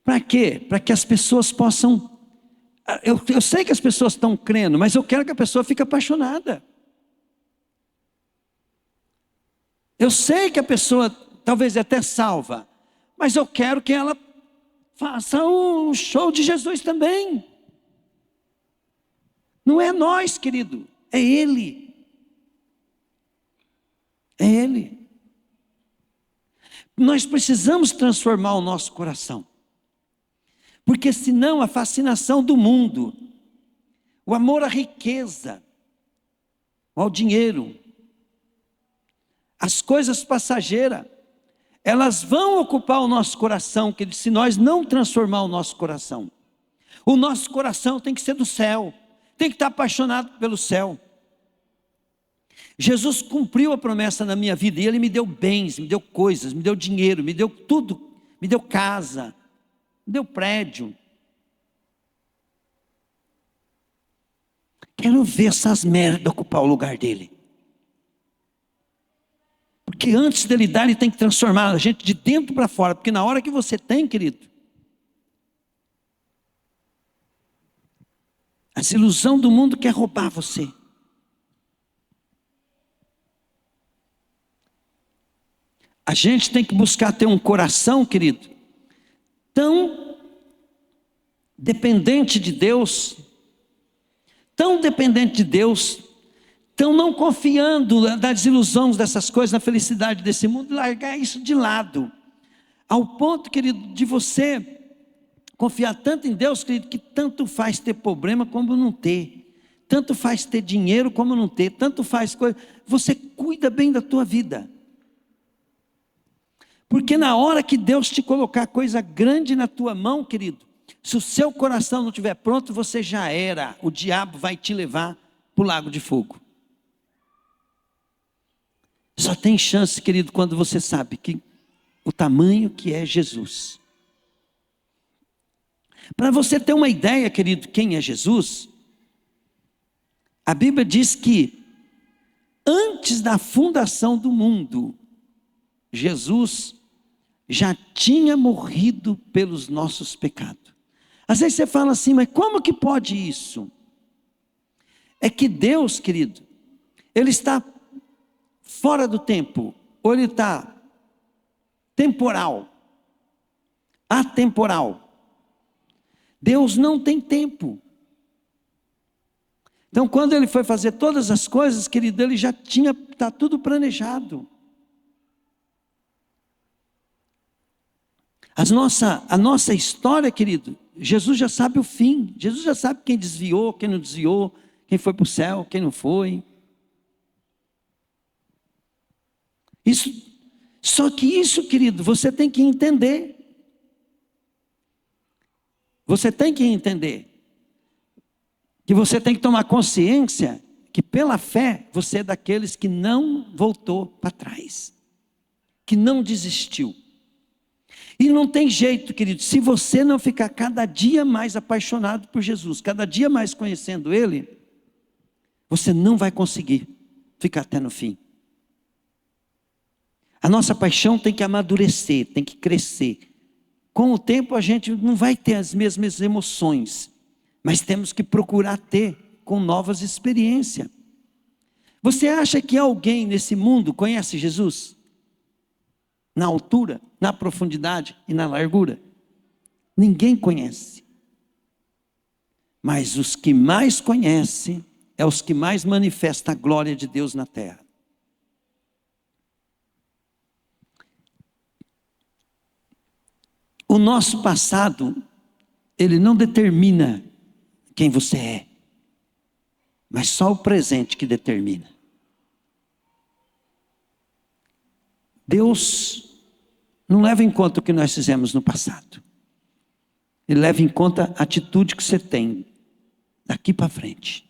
Para quê? Para que as pessoas possam... Eu sei que as pessoas estão crendo, mas eu quero que a pessoa fique apaixonada. Eu sei que a pessoa talvez até salva, mas eu quero que ela faça o show de Jesus também. Não é nós, querido, é Ele. É Ele. Nós precisamos transformar o nosso coração. Porque senão a fascinação do mundo, o amor à riqueza, ao dinheiro, as coisas passageiras, elas vão ocupar o nosso coração, que se nós não transformar o nosso coração tem que ser do céu, tem que estar apaixonado pelo céu. Jesus cumpriu a promessa na minha vida, e Ele me deu bens, me deu coisas, me deu dinheiro, me deu tudo, me deu casa, me deu prédio. Quero ver essas merdas ocupar o lugar dele. Porque antes dele dar, ele tem que transformar a gente de dentro para fora. Porque na hora que você tem, querido, essa ilusão do mundo quer roubar você. A gente tem que buscar ter um coração, querido, tão dependente de Deus, tão não confiando das ilusões dessas coisas, na felicidade desse mundo, largar isso de lado, ao ponto, querido, de você confiar tanto em Deus, querido, que tanto faz ter problema como não ter, tanto faz ter dinheiro como não ter, tanto faz coisa, você cuida bem da tua vida. Porque na hora que Deus te colocar coisa grande na tua mão, querido, se o seu coração não estiver pronto, você já era. O diabo vai te levar para o lago de fogo. Só tem chance, querido, quando você sabe que o tamanho que é Jesus. Para você ter uma ideia, querido, quem é Jesus, a Bíblia diz que antes da fundação do mundo, Jesus já tinha morrido pelos nossos pecados. Às vezes você fala assim, mas como que pode isso? É que Deus, querido, Ele está fora do tempo, ou Ele está temporal, atemporal. Deus não tem tempo. Então quando Ele foi fazer todas as coisas, querido, Ele já tinha, está tudo planejado. A nossa história, querido, Jesus já sabe o fim. Jesus já sabe quem desviou, quem não desviou, quem foi para o céu, quem não foi. Só que isso, querido, você tem que entender. Você tem que entender. Que você tem que tomar consciência que pela fé, você é daqueles que não voltou para trás. Que não desistiu. E não tem jeito, querido, se você não ficar cada dia mais apaixonado por Jesus, cada dia mais conhecendo Ele, você não vai conseguir ficar até no fim. A nossa paixão tem que amadurecer, tem que crescer. Com o tempo a gente não vai ter as mesmas emoções, mas temos que procurar ter com novas experiências. Você acha que alguém nesse mundo conhece Jesus? Na altura, na profundidade e na largura? Ninguém conhece. Mas os que mais conhecem é os que mais manifestam a glória de Deus na terra. O nosso passado, ele não determina quem você é, mas só o presente que determina. Deus não leva em conta o que nós fizemos no passado. Ele leva em conta a atitude que você tem daqui para frente.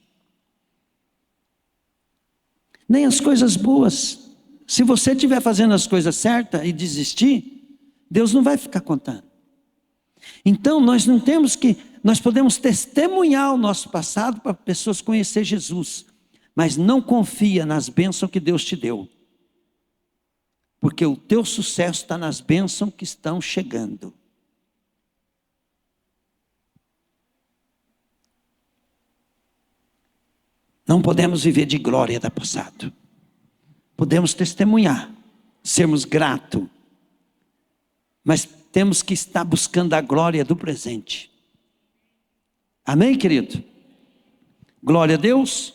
Nem as coisas boas. Se você estiver fazendo as coisas certas e desistir, Deus não vai ficar contando. Então nós podemos testemunhar o nosso passado para pessoas conhecer Jesus, mas não confia nas bênçãos que Deus te deu. Porque o teu sucesso está nas bênçãos que estão chegando. Não podemos viver de glória do passado. Podemos testemunhar, sermos gratos, mas temos que estar buscando a glória do presente. Amém, querido? Glória a Deus.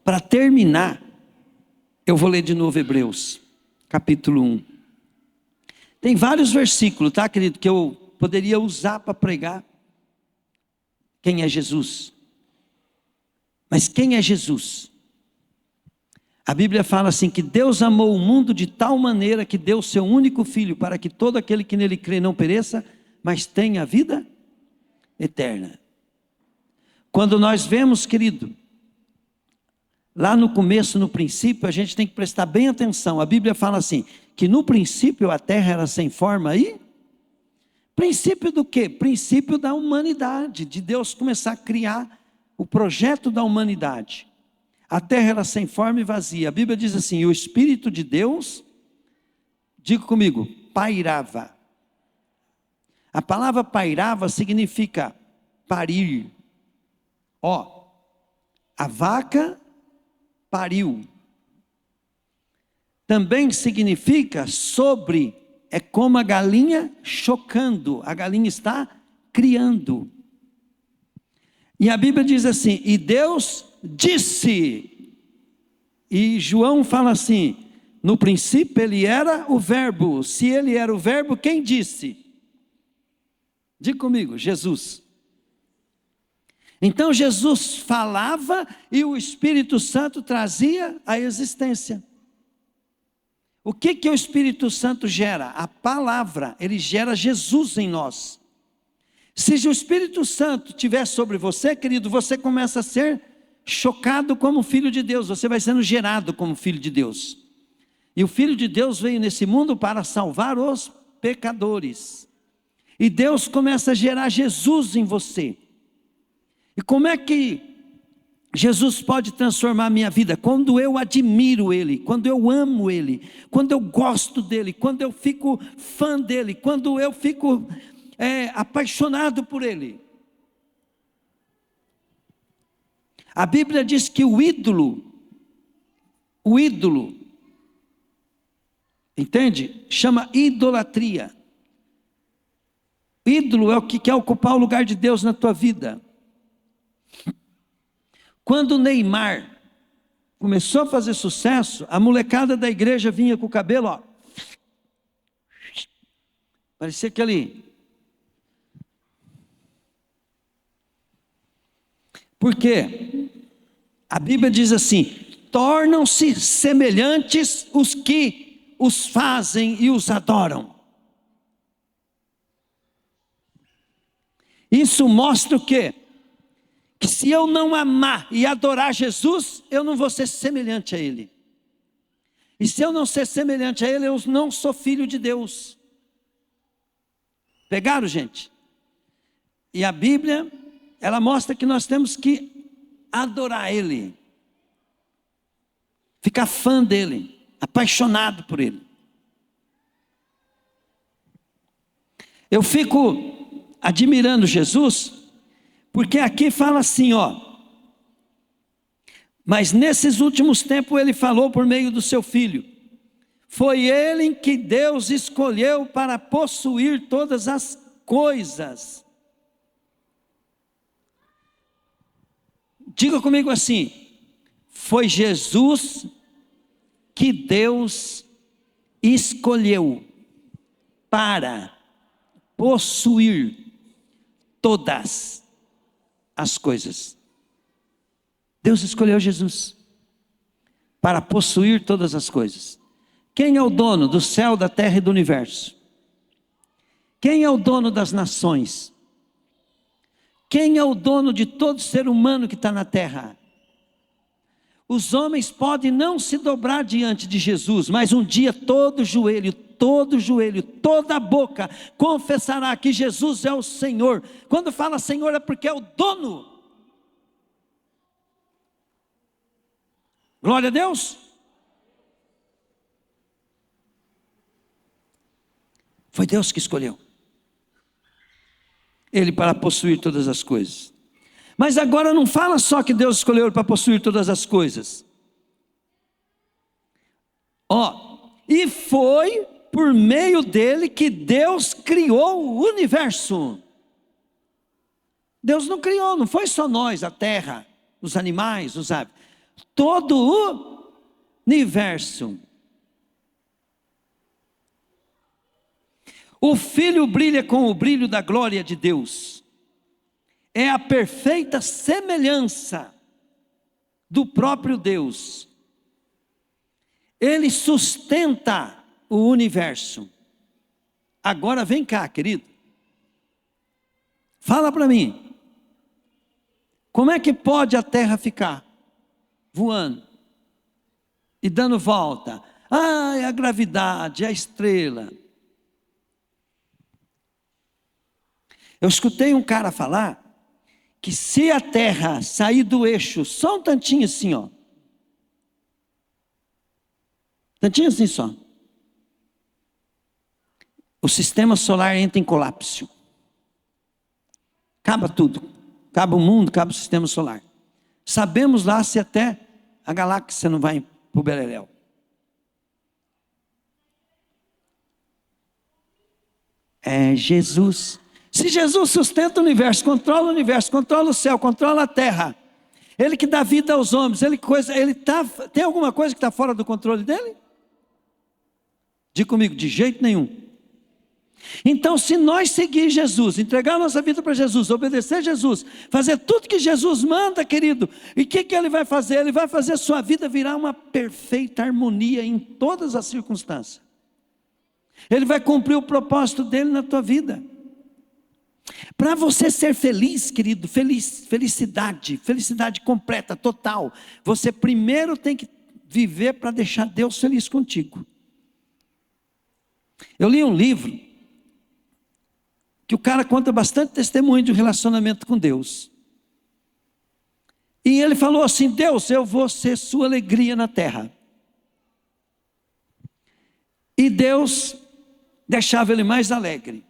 Para terminar, eu vou ler de novo Hebreus, capítulo 1. Tem vários versículos, tá, querido, que eu poderia usar para pregar quem é Jesus. Mas quem é Jesus? A Bíblia fala assim, que Deus amou o mundo de tal maneira que deu seu único filho, para que todo aquele que nele crê não pereça, mas tenha vida eterna. Quando nós vemos, querido, lá no começo, no princípio, a gente tem que prestar bem atenção. A Bíblia fala assim, que no princípio a terra era sem forma e... Princípio do quê? Princípio da humanidade, de Deus começar a criar o projeto da humanidade. A terra era sem forma e vazia. A Bíblia diz assim, o Espírito de Deus, diga comigo, pairava. A palavra pairava significa parir. Ó, a vaca pariu. Também significa sobre, é como a galinha chocando. A galinha está criando. E a Bíblia diz assim, e Deus disse, e João fala assim, no princípio ele era o verbo, se ele era o verbo, quem disse? Diga comigo, Jesus. Então Jesus falava e o Espírito Santo trazia a existência. O que o Espírito Santo gera? A palavra, ele gera Jesus em nós. Se o Espírito Santo estiver sobre você, querido, você começa a ser chocado como filho de Deus. Você vai sendo gerado como filho de Deus. E o Filho de Deus veio nesse mundo para salvar os pecadores. E Deus começa a gerar Jesus em você. E como é que Jesus pode transformar a minha vida? Quando eu admiro Ele, quando eu amo Ele, quando eu gosto dEle, quando eu fico fã dEle, quando eu fico... apaixonado por Ele. A Bíblia diz que o ídolo, entende? Chama idolatria. Ídolo é o que quer ocupar o lugar de Deus na tua vida. Quando o Neymar começou a fazer sucesso, a molecada da igreja vinha com o cabelo, ó, parecia aquele... Por quê? A Bíblia diz assim, tornam-se semelhantes os que os fazem e os adoram. Isso mostra o quê? Que se eu não amar e adorar Jesus, eu não vou ser semelhante a Ele. E se eu não ser semelhante a Ele, eu não sou filho de Deus. Pegaram, gente? E a Bíblia... ela mostra que nós temos que adorar Ele, ficar fã dEle, apaixonado por Ele. Eu fico admirando Jesus, porque aqui fala assim, ó, Mas nesses últimos tempos ele falou por meio do seu Filho. Foi ele em que Deus escolheu para possuir todas as coisas. Diga comigo assim: foi Jesus que Deus escolheu para possuir todas as coisas. Deus escolheu Jesus para possuir todas as coisas. Quem é o dono do céu, da terra e do universo? Quem é o dono das nações? Quem é o dono de todo ser humano que está na terra? Os homens podem não se dobrar diante de Jesus, mas um dia todo joelho, toda boca confessará que Jesus é o Senhor. Quando fala Senhor é porque é o dono. Glória a Deus. Foi Deus que escolheu ele para possuir todas as coisas. Mas agora não fala só que Deus escolheu ele para possuir todas as coisas. E foi por meio dele que Deus criou o universo. Deus não criou, não foi só nós, a terra, os animais, os aves. Todo o universo. O Filho brilha com o brilho da glória de Deus. É a perfeita semelhança do próprio Deus. Ele sustenta o universo. Agora vem cá, querido. Fala para mim. Como é que pode a terra ficar voando e dando volta? É a gravidade, é a estrela. Eu escutei um cara falar que se a terra sair do eixo só um tantinho assim, tantinho assim só, o sistema solar entra em colapso. Acaba tudo. Acaba o mundo, acaba o sistema solar. Sabemos lá se até a galáxia não vai para o beleléu. É Jesus. Se Jesus sustenta o universo, controla o céu, controla a terra, Ele que dá vida aos homens, tem alguma coisa que está fora do controle dele? Diga comigo, de jeito nenhum. Então, se nós seguir Jesus, entregar a nossa vida para Jesus, obedecer a Jesus, fazer tudo que Jesus manda, querido, e o que Ele vai fazer? Ele vai fazer a sua vida virar uma perfeita harmonia em todas as circunstâncias. Ele vai cumprir o propósito dele na tua vida. Para você ser feliz, querido, felicidade completa, total, você primeiro tem que viver para deixar Deus feliz contigo. Eu li um livro que o cara conta bastante testemunho de um relacionamento com Deus. E ele falou assim: Deus, eu vou ser sua alegria na terra. E Deus deixava ele mais alegre.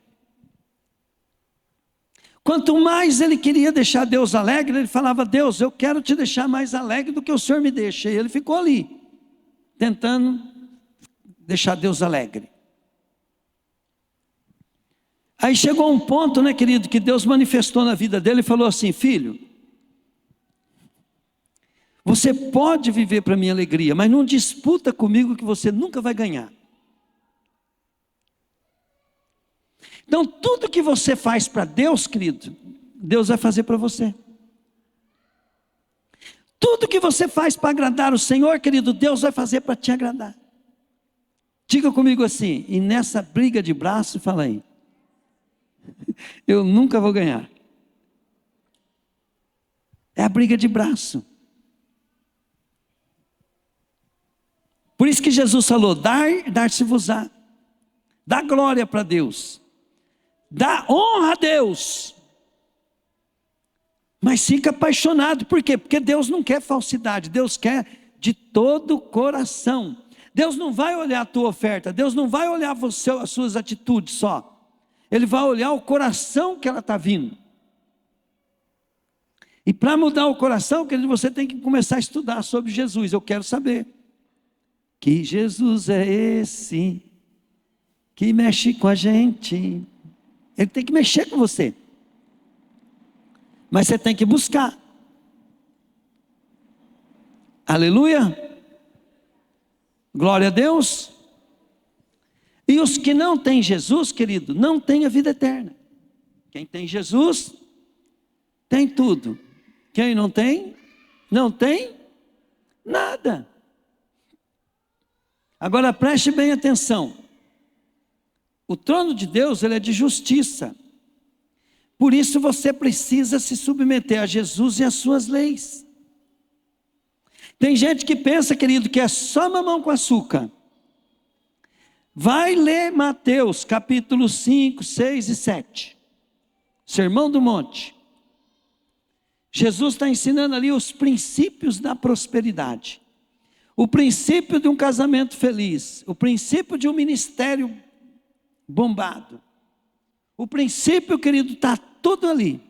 Quanto mais ele queria deixar Deus alegre, ele falava: Deus, eu quero te deixar mais alegre do que o Senhor me deixa. E ele ficou ali, tentando deixar Deus alegre. Aí chegou um ponto, né, querido, que Deus manifestou na vida dele e falou assim: filho, você pode viver para minha alegria, mas não disputa comigo que você nunca vai ganhar. Então tudo que você faz para Deus, querido, Deus vai fazer para você. Tudo que você faz para agradar o Senhor, querido, Deus vai fazer para te agradar. Diga comigo assim, e nessa briga de braço, fala aí: eu nunca vou ganhar. É a briga de braço. Por isso que Jesus falou: dar-se-vos-á. Dá glória para Deus. Dá honra a Deus. Mas fica apaixonado. Por quê? Porque Deus não quer falsidade. Deus quer de todo o coração. Deus não vai olhar a tua oferta. Deus não vai olhar as suas atitudes só. Ele vai olhar o coração que ela está vindo. E para mudar o coração, querido, você tem que começar a estudar sobre Jesus. Eu quero saber. Que Jesus é esse que mexe com a gente? Ele tem que mexer com você. Mas você tem que buscar. Aleluia. Glória a Deus. E os que não têm Jesus, querido, não têm a vida eterna. Quem tem Jesus, tem tudo. Quem não tem, não tem nada. Agora preste bem atenção. O trono de Deus, ele é de justiça. Por isso você precisa se submeter a Jesus e às suas leis. Tem gente que pensa, querido, que é só mamão com açúcar. Vai ler Mateus capítulo 5, 6 e 7. Sermão do Monte. Jesus está ensinando ali os princípios da prosperidade. O princípio de um casamento feliz. O princípio de um ministério bombado. O princípio, querido, está tudo ali.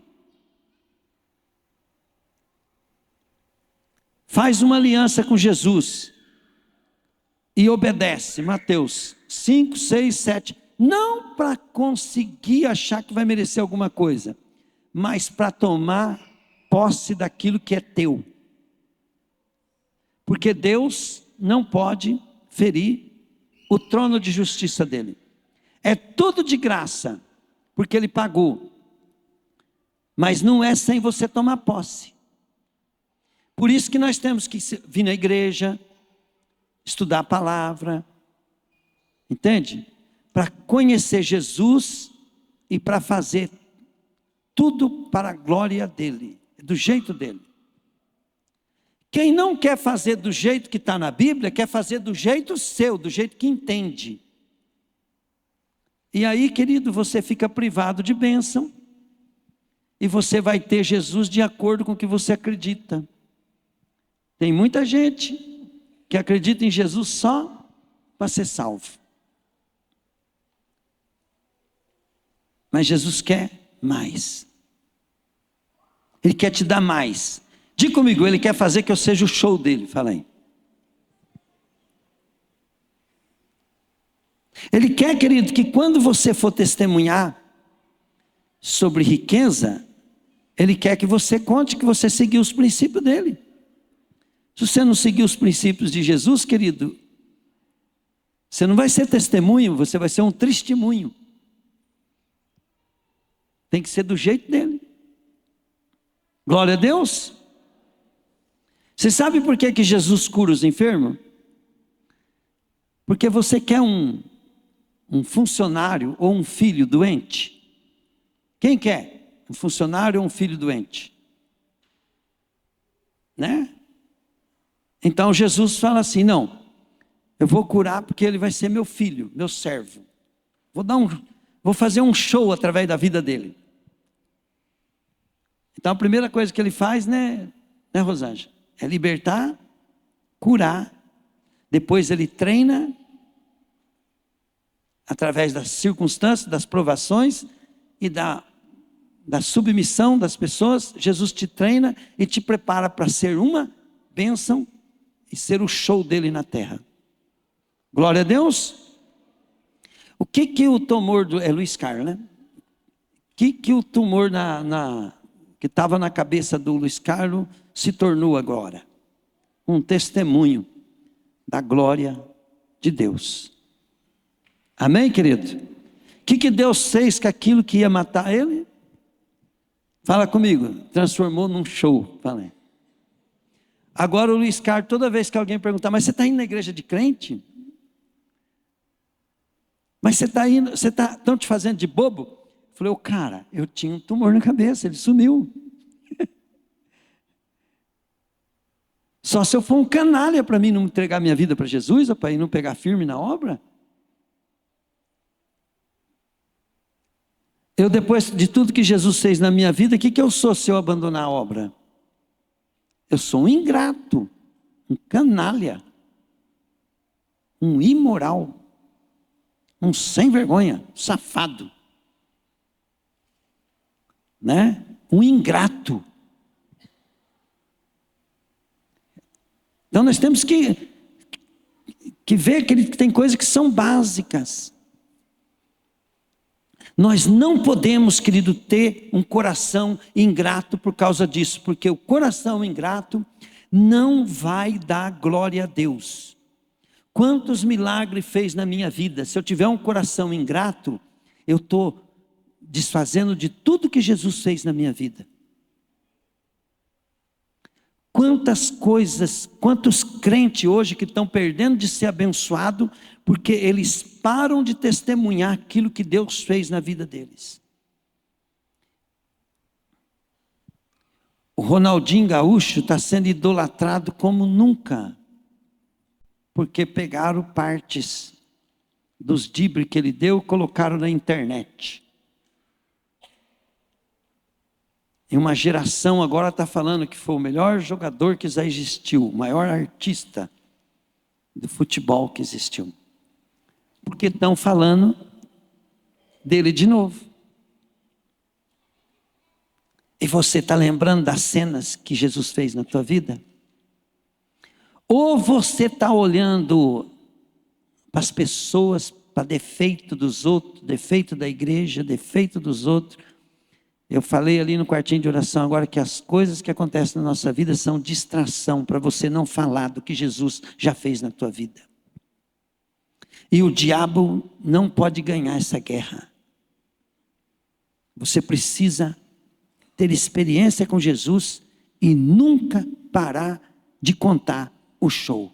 Faz uma aliança com Jesus e obedece. Mateus 5, 6, 7. Não para conseguir achar que vai merecer alguma coisa, mas para tomar posse daquilo que é teu. Porque Deus não pode ferir o trono de justiça dele. É tudo de graça, porque ele pagou. Mas não é sem você tomar posse. Por isso que nós temos que vir na igreja, estudar a palavra, entende? Para conhecer Jesus e para fazer tudo para a glória dele, do jeito dele. Quem não quer fazer do jeito que está na Bíblia, quer fazer do jeito seu, do jeito que entende. E aí, querido, você fica privado de bênção, e você vai ter Jesus de acordo com o que você acredita. Tem muita gente que acredita em Jesus só para ser salvo. Mas Jesus quer mais. Ele quer te dar mais. Diga comigo, ele quer fazer que eu seja o show dele. Fala aí. Ele quer, querido, que quando você for testemunhar sobre riqueza, ele quer que você conte que você seguiu os princípios dele. Se você não seguir os princípios de Jesus, querido, você não vai ser testemunho, você vai ser um testemunho. Tem que ser do jeito dele. Glória a Deus. Você sabe por que Jesus cura os enfermos? Porque você quer um funcionário ou um filho doente? Quem quer? Um funcionário ou um filho doente? Né? Então Jesus fala assim, não, eu vou curar porque ele vai ser meu filho, meu servo. Vou fazer um show através da vida dele. Então a primeira coisa que ele faz, né Rosângela? É libertar, curar. Depois ele treina, através das circunstâncias, das provações e da submissão das pessoas. Jesus te treina e te prepara para ser uma bênção e ser o show dele na terra. Glória a Deus. O que o tumor é Luiz Carlos, né? Que o tumor que estava na cabeça do Luiz Carlos se tornou agora? Um testemunho da glória de Deus. Amém, querido? O que Deus fez com aquilo que ia matar ele? Fala comigo. Transformou num show. Fala aí. Agora o Luiz Carlos, toda vez que alguém perguntar, mas você está indo na igreja de crente? Mas você está indo, estão te fazendo de bobo? Eu falei, cara, eu tinha um tumor na cabeça, ele sumiu. Só se eu for um canalha para mim não entregar minha vida para Jesus, para não pegar firme na obra. Eu, depois de tudo que Jesus fez na minha vida, o que eu sou se eu abandonar a obra? Eu sou um ingrato, um canalha, um imoral, um sem vergonha, safado, né? Um ingrato. Então nós temos que ver que tem coisas que são básicas. Nós não podemos, querido, ter um coração ingrato por causa disso, porque o coração ingrato não vai dar glória a Deus. Quantos milagres fez na minha vida? Se eu tiver um coração ingrato, eu estou desfazendo de tudo que Jesus fez na minha vida. Quantas coisas, quantos crentes hoje que estão perdendo de ser abençoado, porque eles param de testemunhar aquilo que Deus fez na vida deles. O Ronaldinho Gaúcho está sendo idolatrado como nunca, porque pegaram partes dos dribles que ele deu e colocaram na internet. E uma geração agora está falando que foi o melhor jogador que já existiu, o maior artista do futebol que existiu. Porque estão falando dele de novo. E você está lembrando das cenas que Jesus fez na tua vida? Ou você está olhando para as pessoas, para defeito dos outros, defeito da igreja, defeito dos outros? Eu falei ali no quartinho de oração agora que as coisas que acontecem na nossa vida são distração para você não falar do que Jesus já fez na tua vida. E o diabo não pode ganhar essa guerra. Você precisa ter experiência com Jesus e nunca parar de contar o show.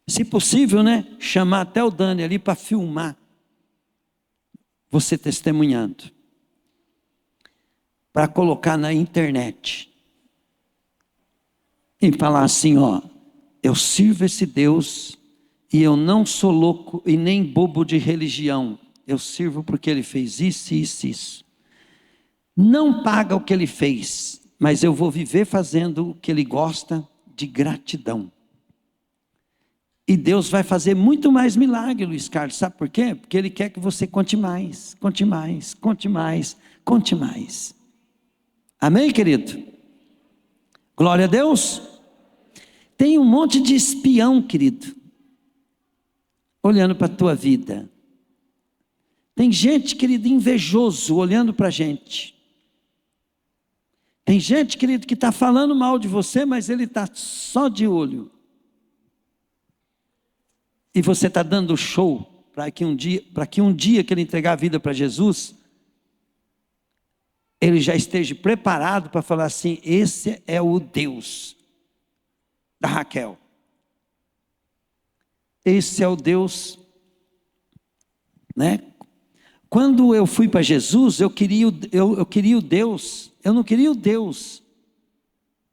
Se possível, chamar até o Dani ali para filmar você testemunhando, para colocar na internet e falar assim, eu sirvo esse Deus e eu não sou louco e nem bobo de religião, eu sirvo porque ele fez isso, isso, isso. Não paga o que ele fez, mas eu vou viver fazendo o que ele gosta, de gratidão. E Deus vai fazer muito mais milagre, Luiz Carlos, sabe por quê? Porque ele quer que você conte mais, conte mais, conte mais, conte mais. Amém, querido? Glória a Deus. Tem um monte de espião, querido, olhando para a tua vida. Tem gente, querido, invejoso, olhando para a gente. Tem gente, querido, que está falando mal de você, mas ele está só de olho. E você está dando show para que um dia que ele entregar a vida para Jesus, ele já esteja preparado para falar assim, esse é o Deus da Raquel. Esse é o Deus, Quando eu fui para Jesus, eu queria o Deus, eu não queria o Deus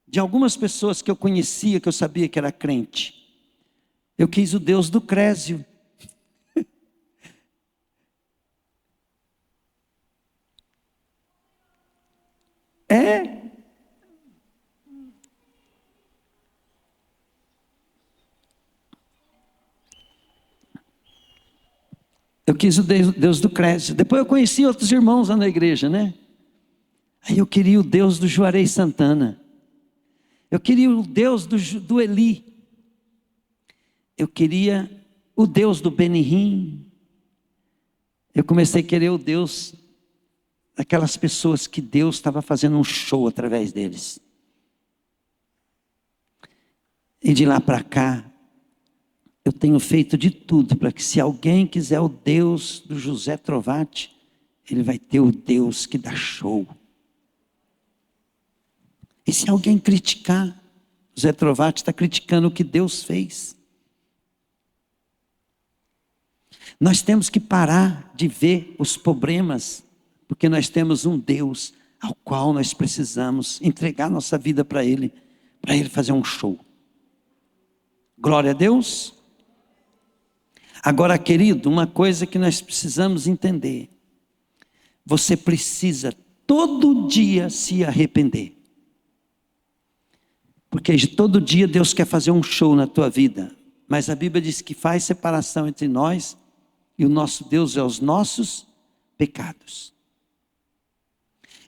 de algumas pessoas que eu conhecia, que eu sabia que era crente. Eu quis o Deus do Crésio. Eu quis o Deus do Crésio. Depois eu conheci outros irmãos lá na igreja, Aí eu queria o Deus do Juarez Santana. Eu queria o Deus do Eli. Eu queria o Deus do Benihim. Eu comecei a querer o Deus daquelas pessoas que Deus estava fazendo um show através deles. E de lá para cá, eu tenho feito de tudo para que se alguém quiser o Deus do José Trovati, ele vai ter o Deus que dá show. E se alguém criticar, José Trovati está criticando o que Deus fez. Nós temos que parar de ver os problemas, porque nós temos um Deus ao qual nós precisamos entregar nossa vida para Ele fazer um show. Glória a Deus. Agora, querido, uma coisa que nós precisamos entender. Você precisa todo dia se arrepender. Porque todo dia Deus quer fazer um show na tua vida. Mas a Bíblia diz que faz separação entre nós e o nosso Deus é os nossos pecados.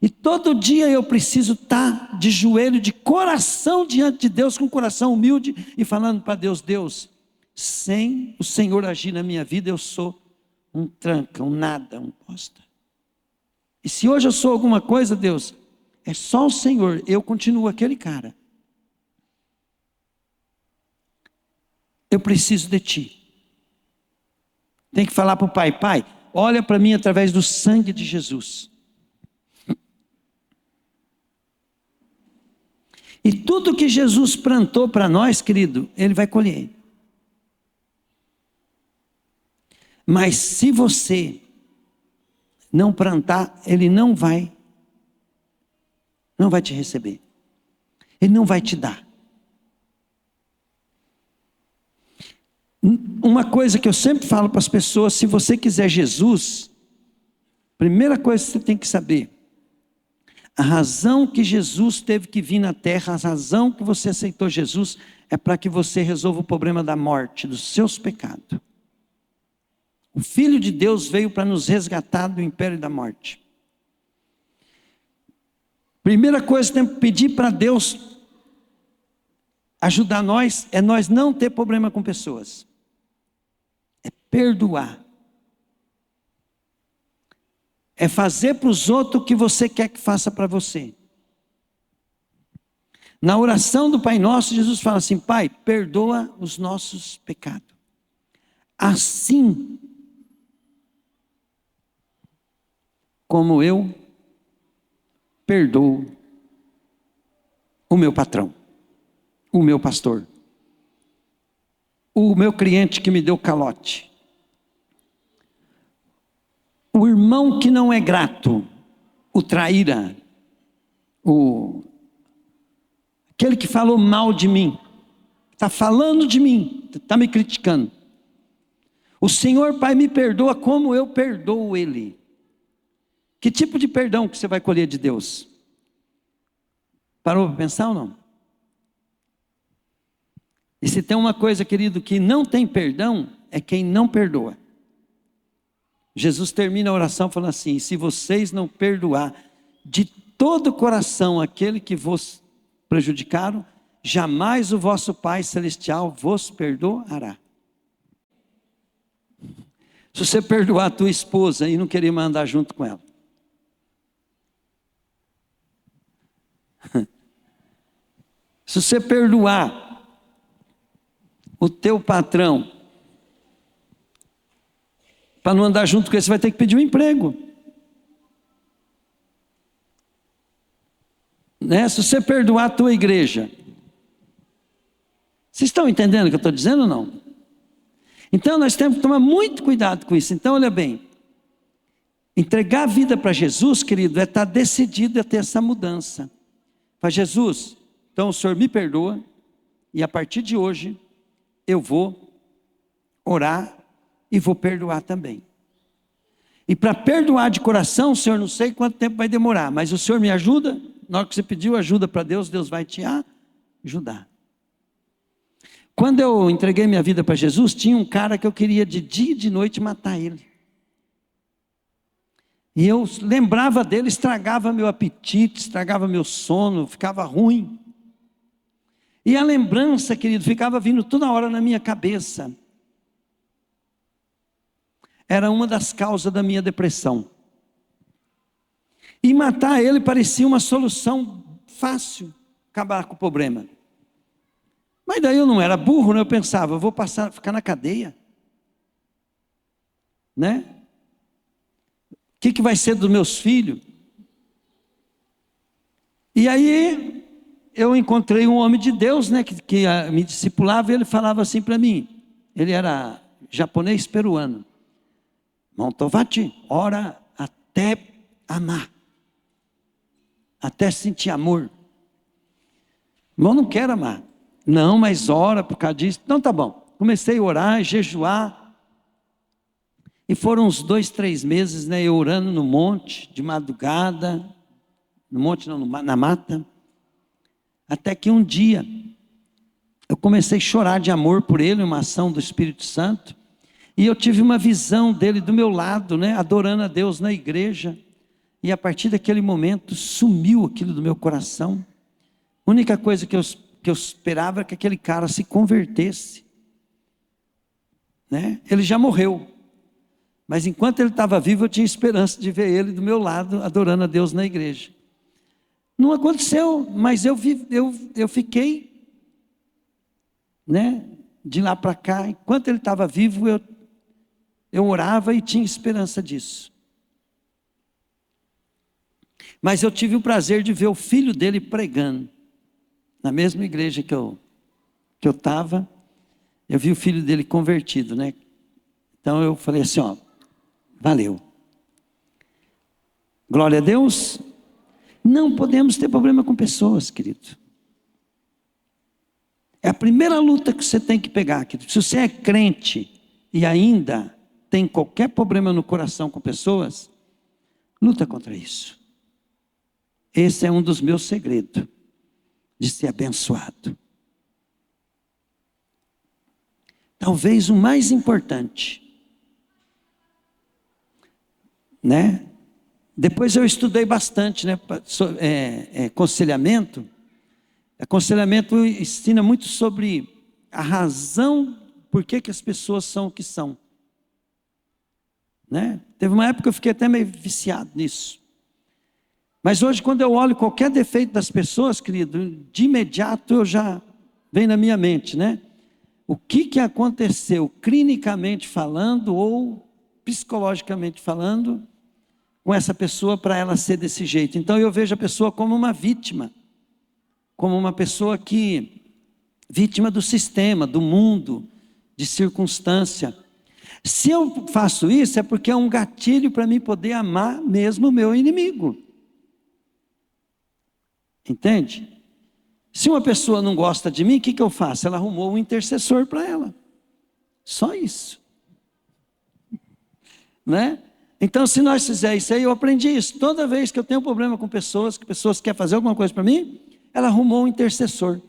E todo dia eu preciso estar de joelho, de coração diante de Deus, com um coração humilde e falando para Deus: Deus, sem o Senhor agir na minha vida, eu sou um tranca, um nada, um bosta. E se hoje eu sou alguma coisa, Deus, é só o Senhor, eu continuo aquele cara. Eu preciso de Ti. Tem que falar para o Pai: Pai, olha para mim através do sangue de Jesus. E tudo que Jesus plantou para nós, querido, Ele vai colher. Mas se você não plantar, Ele não vai te receber. Ele não vai te dar. Uma coisa que eu sempre falo para as pessoas: se você quiser Jesus, primeira coisa que você tem que saber, a razão que Jesus teve que vir na terra, a razão que você aceitou Jesus, é para que você resolva o problema da morte, dos seus pecados. O Filho de Deus veio para nos resgatar do império da morte. Primeira coisa que temos que pedir para Deus ajudar nós, é nós não ter problema com pessoas. É perdoar. É fazer para os outros o que você quer que faça para você. Na oração do Pai Nosso, Jesus fala assim: Pai, perdoa os nossos pecados. Assim como eu perdoo o meu patrão, o meu pastor, o meu cliente que me deu calote, o irmão que não é grato, o traíra, aquele que falou mal de mim, está falando de mim, está me criticando. O Senhor, Pai, me perdoa como eu perdoo ele. Que tipo de perdão que você vai colher de Deus? Parou para pensar ou não? E se tem uma coisa, querido, que não tem perdão, é quem não perdoa. Jesus termina a oração falando assim: se vocês não perdoar de todo o coração aquele que vos prejudicaram, jamais o vosso Pai Celestial vos perdoará. Se você perdoar a tua esposa e não querer mandar junto com ela, se você perdoar o teu patrão para não andar junto com ele, você vai ter que pedir um emprego, né? Se você perdoar a tua igreja, vocês estão entendendo o que eu estou dizendo ou não? Então nós temos que tomar muito cuidado com isso. Então olha bem, entregar a vida para Jesus, querido, é estar decidido a ter essa mudança. Para Jesus, então o Senhor me perdoa, e a partir de hoje eu vou orar e vou perdoar também. E para perdoar de coração, Senhor, não sei quanto tempo vai demorar, mas o Senhor me ajuda. Na hora que você pediu ajuda para Deus, Deus vai te ajudar. Quando eu entreguei minha vida para Jesus, tinha um cara que eu queria de dia e de noite matar ele. E eu lembrava dele, estragava meu apetite, estragava meu sono, ficava ruim. E a lembrança, querido, ficava vindo toda hora na minha cabeça. Era uma das causas da minha depressão. E matar ele parecia uma solução fácil, acabar com o problema. Mas daí eu não era burro, né? Eu pensava, eu vou ficar na cadeia, né? O que vai ser dos meus filhos? E aí eu encontrei um homem de Deus, né? Que me discipulava, e ele falava assim para mim. Ele era japonês peruano. Montovati, ora até amar, até sentir amor. Irmão, não quero amar. Não, mas ora por causa disso. Então tá bom. Comecei a orar, jejuar. E foram uns 2, 3 meses, né? Eu orando no monte, de madrugada. No monte não, na mata. Até que um dia, eu comecei a chorar de amor por ele, uma ação do Espírito Santo. E eu tive uma visão dele do meu lado, né? Adorando a Deus na igreja. E a partir daquele momento sumiu aquilo do meu coração. A única coisa que eu esperava era que aquele cara se convertesse, né? Ele já morreu, mas enquanto ele estava vivo eu tinha esperança de ver ele do meu lado adorando a Deus na igreja. Não aconteceu, mas eu fiquei, né, de lá para cá. Enquanto ele estava vivo eu orava e tinha esperança disso. Mas eu tive o prazer de ver o filho dele pregando na mesma igreja que eu estava. Eu vi o filho dele convertido, né? Então eu falei assim, ó, valeu. Glória a Deus. Não podemos ter problema com pessoas, querido. É a primeira luta que você tem que pegar, querido. Se você é crente e ainda tem qualquer problema no coração com pessoas, luta contra isso. Esse é um dos meus segredos de ser abençoado. Talvez o mais importante, né? Depois eu estudei bastante, né? Aconselhamento. Aconselhamento ensina muito sobre a razão por que as pessoas são o que são, né? Teve uma época que eu fiquei até meio viciado nisso. Mas hoje, quando eu olho qualquer defeito das pessoas, querido, de imediato vem na minha mente, né? O que aconteceu clinicamente falando ou psicologicamente falando com essa pessoa para ela ser desse jeito. Então eu vejo a pessoa como uma vítima, como uma pessoa vítima do sistema, do mundo, de circunstância. Se eu faço isso é porque é um gatilho para mim poder amar mesmo o meu inimigo. Entende? Se uma pessoa não gosta de mim, o que eu faço? Ela arrumou um intercessor para ela. Só isso. Né? Então, se nós fizermos isso aí, eu aprendi isso. Toda vez que eu tenho um problema com pessoas, que pessoas querem fazer alguma coisa para mim, ela arrumou um intercessor.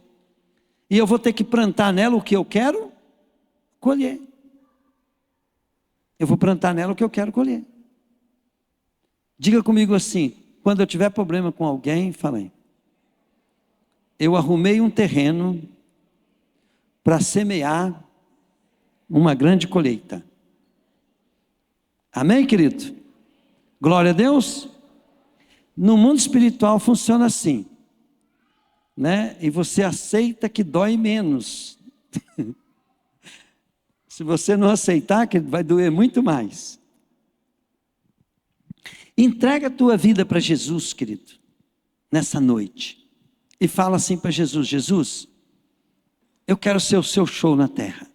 E eu vou ter que plantar nela o que eu quero colher. Eu vou plantar nela o que eu quero colher. Diga comigo assim, quando eu tiver problema com alguém, falei, eu arrumei um terreno para semear uma grande colheita. Amém, querido? Glória a Deus. No mundo espiritual funciona assim, né? E você aceita que dói menos. Se você não aceitar, que vai doer muito mais. Entrega a tua vida para Jesus, querido, nessa noite. E fala assim para Jesus, Jesus, eu quero ser o seu show na terra.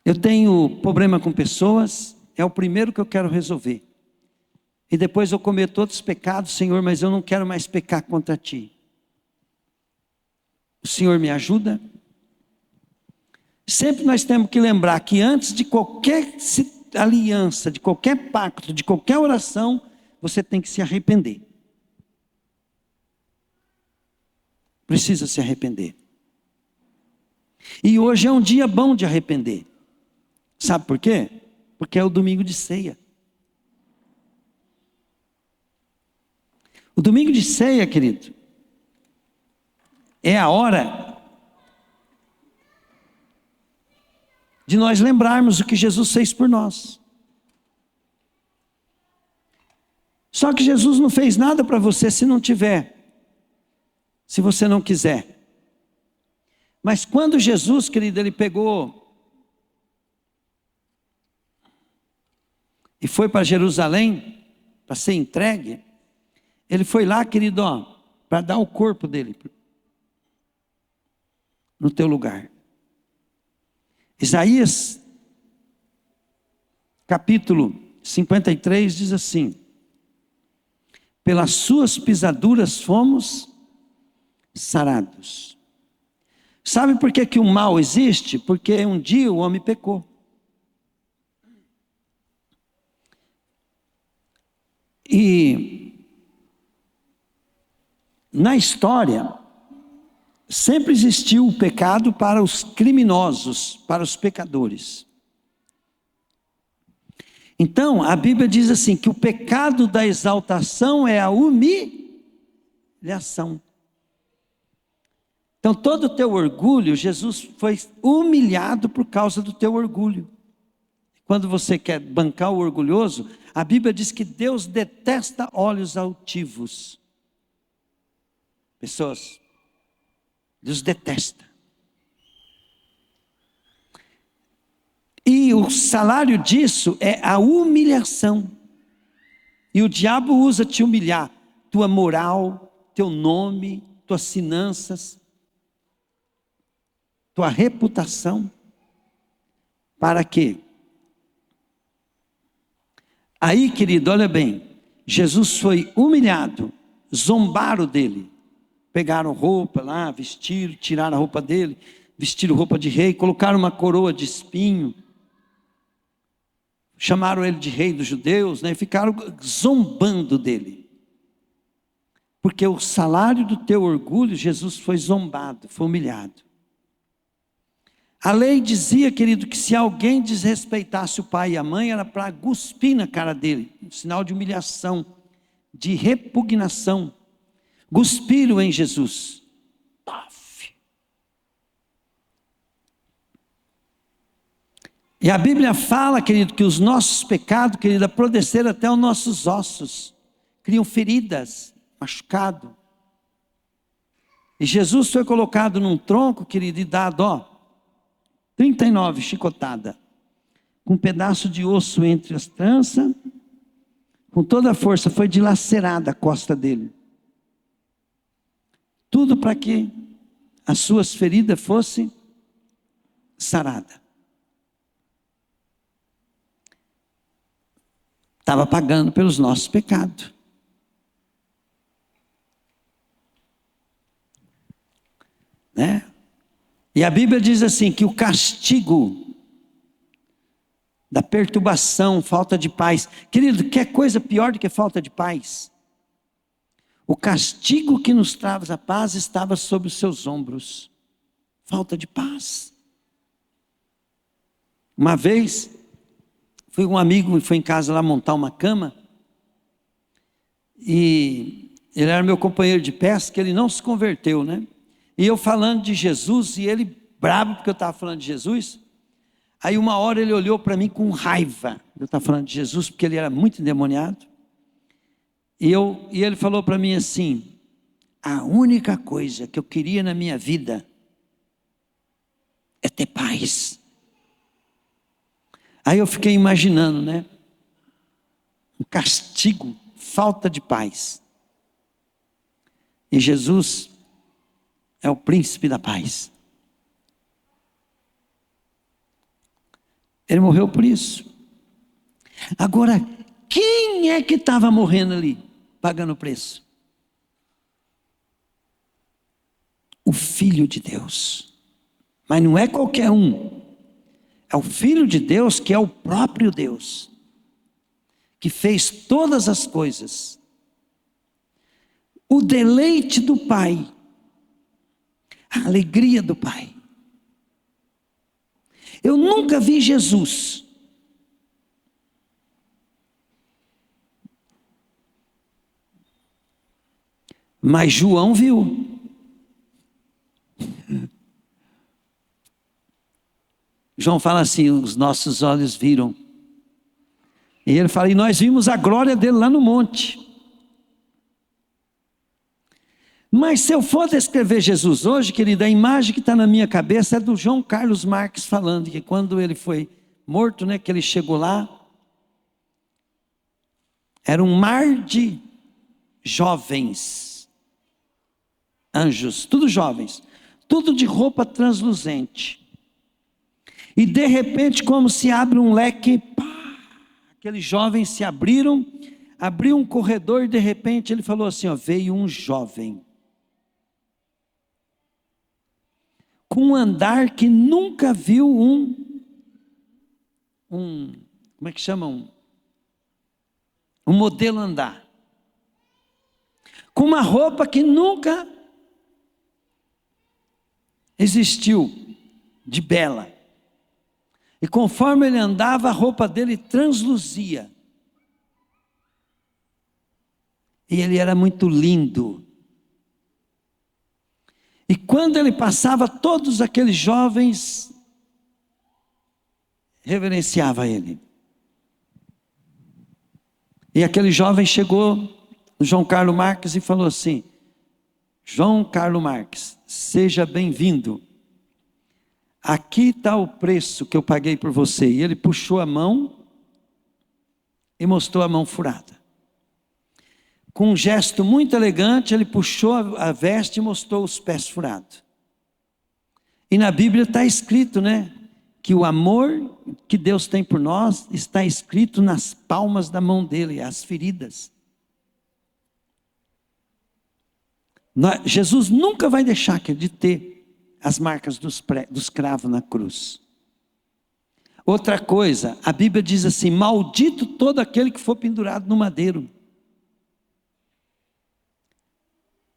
Eu tenho problema com pessoas, é o primeiro que eu quero resolver. E depois eu cometo outros pecados, Senhor, mas eu não quero mais pecar contra Ti. O Senhor me ajuda? Sempre nós temos que lembrar que antes de qualquer aliança, de qualquer pacto, de qualquer oração, você tem que se arrepender. Precisa se arrepender. E hoje é um dia bom de arrepender. Sabe por quê? Porque é o domingo de ceia. O domingo de ceia, querido, é a hora de nós lembrarmos o que Jesus fez por nós. Só que Jesus não fez nada para você se não tiver. Se você não quiser. Mas quando Jesus, querido, ele pegou e foi para Jerusalém para ser entregue, ele foi lá, querido, para dar o corpo dele no teu lugar. Isaías capítulo 53 diz assim: pelas suas pisaduras fomos sarados. Sabe por que o mal existe? Porque um dia o homem pecou. E na história sempre existiu o pecado para os criminosos, para os pecadores. Então, a Bíblia diz assim, que o pecado da exaltação é a humilhação. Então, todo o teu orgulho, Jesus foi humilhado por causa do teu orgulho. Quando você quer bancar o orgulhoso, a Bíblia diz que Deus detesta olhos altivos. Pessoas, Deus detesta. E o salário disso é a humilhação. E o diabo usa te humilhar, tua moral, teu nome, tuas finanças, tua reputação. Para quê? Aí, querido, olha bem, Jesus foi humilhado, zombaram dele, pegaram roupa lá, vestiram, tiraram a roupa dele, vestiram roupa de rei, colocaram uma coroa de espinho, chamaram ele de rei dos judeus, né? E ficaram zombando dele. Porque o salário do teu orgulho, Jesus foi zombado, foi humilhado. A lei dizia, querido, que se alguém desrespeitasse o pai e a mãe, era para cuspir na cara dele, um sinal de humilhação, de repugnação. Cuspiram em Jesus. E a Bíblia fala, querido, que os nossos pecados, querido, apodreceram até os nossos ossos, criam feridas, machucado. E Jesus foi colocado num tronco, querido, e dado, 39 chicotada, com um pedaço de osso entre as tranças, com toda a força, foi dilacerada a costa dele. Tudo para que as suas feridas fossem saradas. Estava pagando pelos nossos pecados. Né? E a Bíblia diz assim, que o castigo da perturbação, falta de paz. Querido, quer coisa pior do que falta de paz? O castigo que nos traz a paz estava sobre os seus ombros. Falta de paz. Uma vez, um amigo foi em casa lá montar uma cama, e ele era meu companheiro de pesca, ele não se converteu, né? E eu falando de Jesus, e ele bravo porque eu estava falando de Jesus. Aí uma hora ele olhou para mim com raiva, eu estava falando de Jesus, porque ele era muito endemoniado. E ele falou para mim assim, a única coisa que eu queria na minha vida é ter paz. Aí eu fiquei imaginando, né? Um castigo, falta de paz. E Jesus é o príncipe da paz. Ele morreu por isso. Agora, quem é que estava morrendo ali, pagando o preço? O Filho de Deus. Mas não é qualquer um. É o Filho de Deus, que é o próprio Deus, que fez todas as coisas. O deleite do Pai, a alegria do Pai. Eu nunca vi Jesus mas João viu. João fala assim, os nossos olhos viram. E ele fala, e nós vimos a glória dele lá no monte. Mas se eu for descrever Jesus hoje, querida, a imagem que está na minha cabeça é do João Carlos Marques falando, que quando ele foi morto, né, que ele chegou lá, era um mar de jovens, anjos, tudo jovens, tudo de roupa transluzente. E de repente, como se abre um leque, pá, aqueles jovens se abriu um corredor e de repente ele falou assim, veio um jovem, com um andar que nunca viu como é que chama? Um modelo andar. Com uma roupa que nunca existiu, de bela. E conforme ele andava, a roupa dele transluzia. E ele era muito lindo. E quando ele passava, todos aqueles jovens reverenciavam ele. E aquele jovem chegou no João Carlos Marques e falou assim: João Carlos Marques, seja bem-vindo. Aqui está o preço que eu paguei por você. E ele puxou a mão e mostrou a mão furada. Com um gesto muito elegante, ele puxou a veste e mostrou os pés furados. E na Bíblia está escrito, né? Que o amor que Deus tem por nós está escrito nas palmas da mão dele, as feridas. Jesus nunca vai deixar de ter as marcas dos cravos na cruz. Outra coisa, a Bíblia diz assim: maldito todo aquele que for pendurado no madeiro.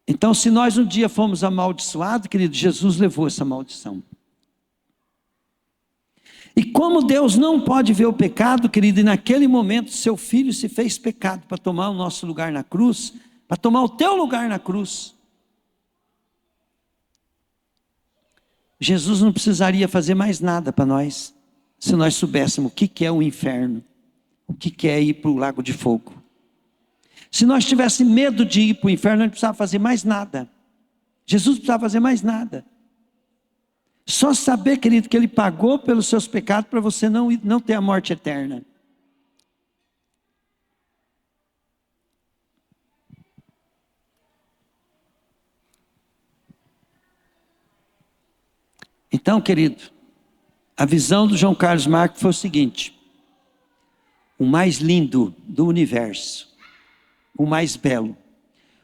Então, se nós um dia fomos amaldiçoados, querido, Jesus levou essa maldição. E como Deus não pode ver o pecado, querido, e naquele momento seu filho se fez pecado para tomar o nosso lugar na cruz, para tomar o teu lugar na cruz. Jesus não precisaria fazer mais nada para nós, se nós soubéssemos o que é o inferno, o que é ir para o lago de fogo. Se nós tivéssemos medo de ir para o inferno, não precisava fazer mais nada. Jesus não precisava fazer mais nada. Só saber, querido, que Ele pagou pelos seus pecados para você não ter a morte eterna. Então, querido, a visão do João Carlos Marques foi o seguinte: o mais lindo do universo, o mais belo,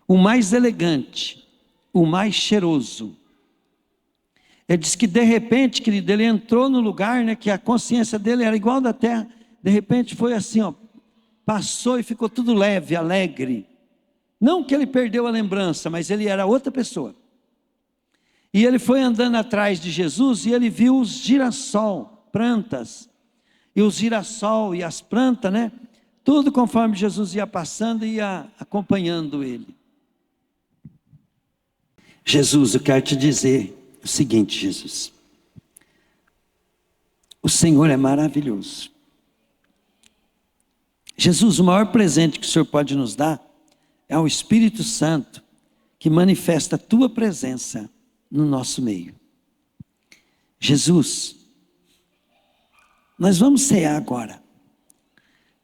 o mais elegante, o mais cheiroso. Ele disse que de repente, querido, ele entrou no lugar, né, que a consciência dele era igual da terra. De repente foi assim, ó, passou e ficou tudo leve, alegre. Não que ele perdeu a lembrança, mas ele era outra pessoa. E ele foi andando atrás de Jesus e ele viu os girassol, plantas. E os girassol e as plantas, né? Tudo conforme Jesus ia passando e ia acompanhando ele. Jesus, eu quero te dizer o seguinte, Jesus. O Senhor é maravilhoso. Jesus, o maior presente que o Senhor pode nos dar é o Espírito Santo, que manifesta a tua presença no nosso meio. Jesus, nós vamos cear agora.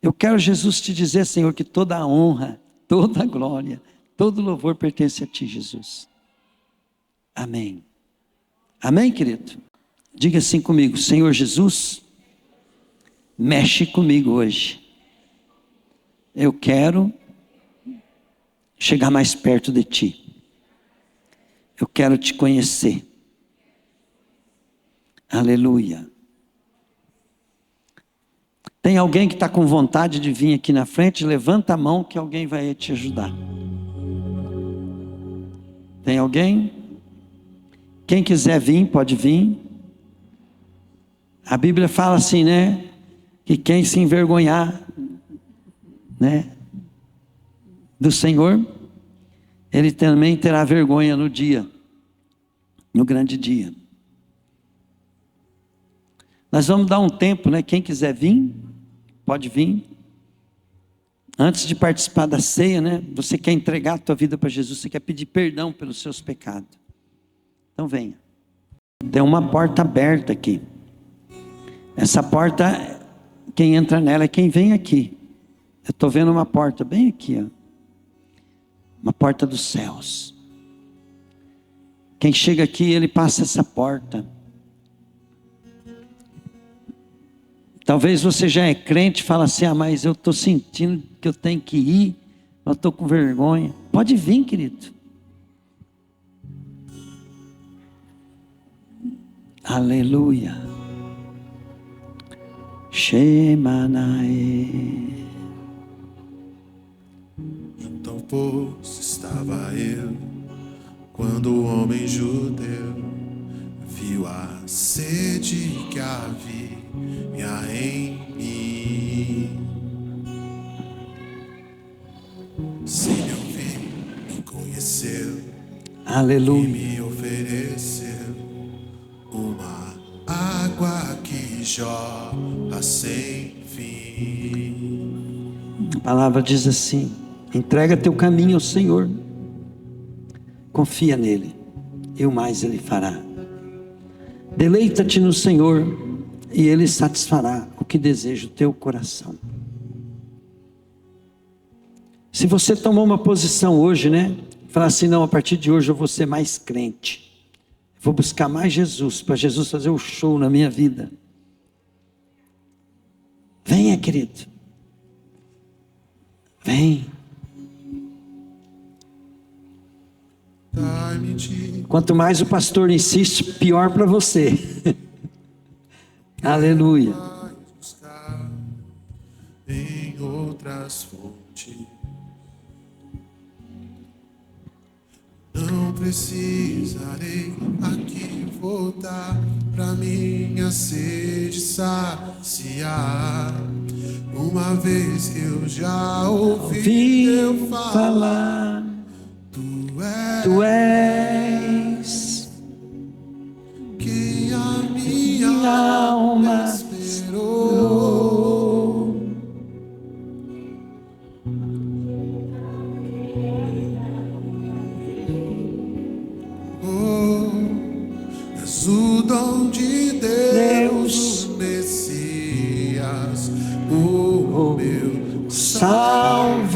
Eu quero, Jesus, te dizer, Senhor, que toda a honra, toda a glória, todo louvor pertence a ti, Jesus. Amém. Amém, querido? Diga assim comigo: Senhor Jesus, mexe comigo hoje. Eu quero chegar mais perto de ti. Eu quero te conhecer. Aleluia. Tem alguém que está com vontade de vir aqui na frente? Levanta a mão que alguém vai te ajudar. Tem alguém? Quem quiser vir, pode vir. A Bíblia fala assim, né? Que quem se envergonhar, né, do Senhor, ele também terá vergonha no dia, no grande dia. Nós vamos dar um tempo, né? Quem quiser vir, pode vir. Antes de participar da ceia, né? Você quer entregar a tua vida para Jesus, você quer pedir perdão pelos seus pecados. Então venha. Tem uma porta aberta aqui. Essa porta, quem entra nela é quem vem aqui. Eu estou vendo uma porta bem aqui, ó. Uma porta dos céus. Quem chega aqui, ele passa essa porta. Talvez você já é crente e fala assim: ah, mas eu estou sentindo que eu tenho que ir, eu estou com vergonha. Pode vir, querido. Aleluia. Shemanae. Junto ao poço estava eu, quando o homem judeu viu a sede que havia em mim. Se me ouviu, me conheceu, Aleluia. me ofereceu uma água que jorra sem fim. A palavra diz assim: entrega teu caminho ao Senhor, confia nele, e o mais ele fará. Deleita-te no Senhor, e ele satisfará o que deseja o teu coração. Se você tomou uma posição hoje, né? Falar assim: não, a partir de hoje eu vou ser mais crente. Vou buscar mais Jesus, para Jesus fazer o show na minha vida. Venha, querido. Vem. Quanto mais o pastor insiste, pior para você. Aleluia. Em outras fontes, não precisarei aqui voltar pra minha sede saciar. Uma vez que eu já ouvi eu falar, Tu és que a minha alma esperou. És o dom de Deus, o Messias, o meu Salvador.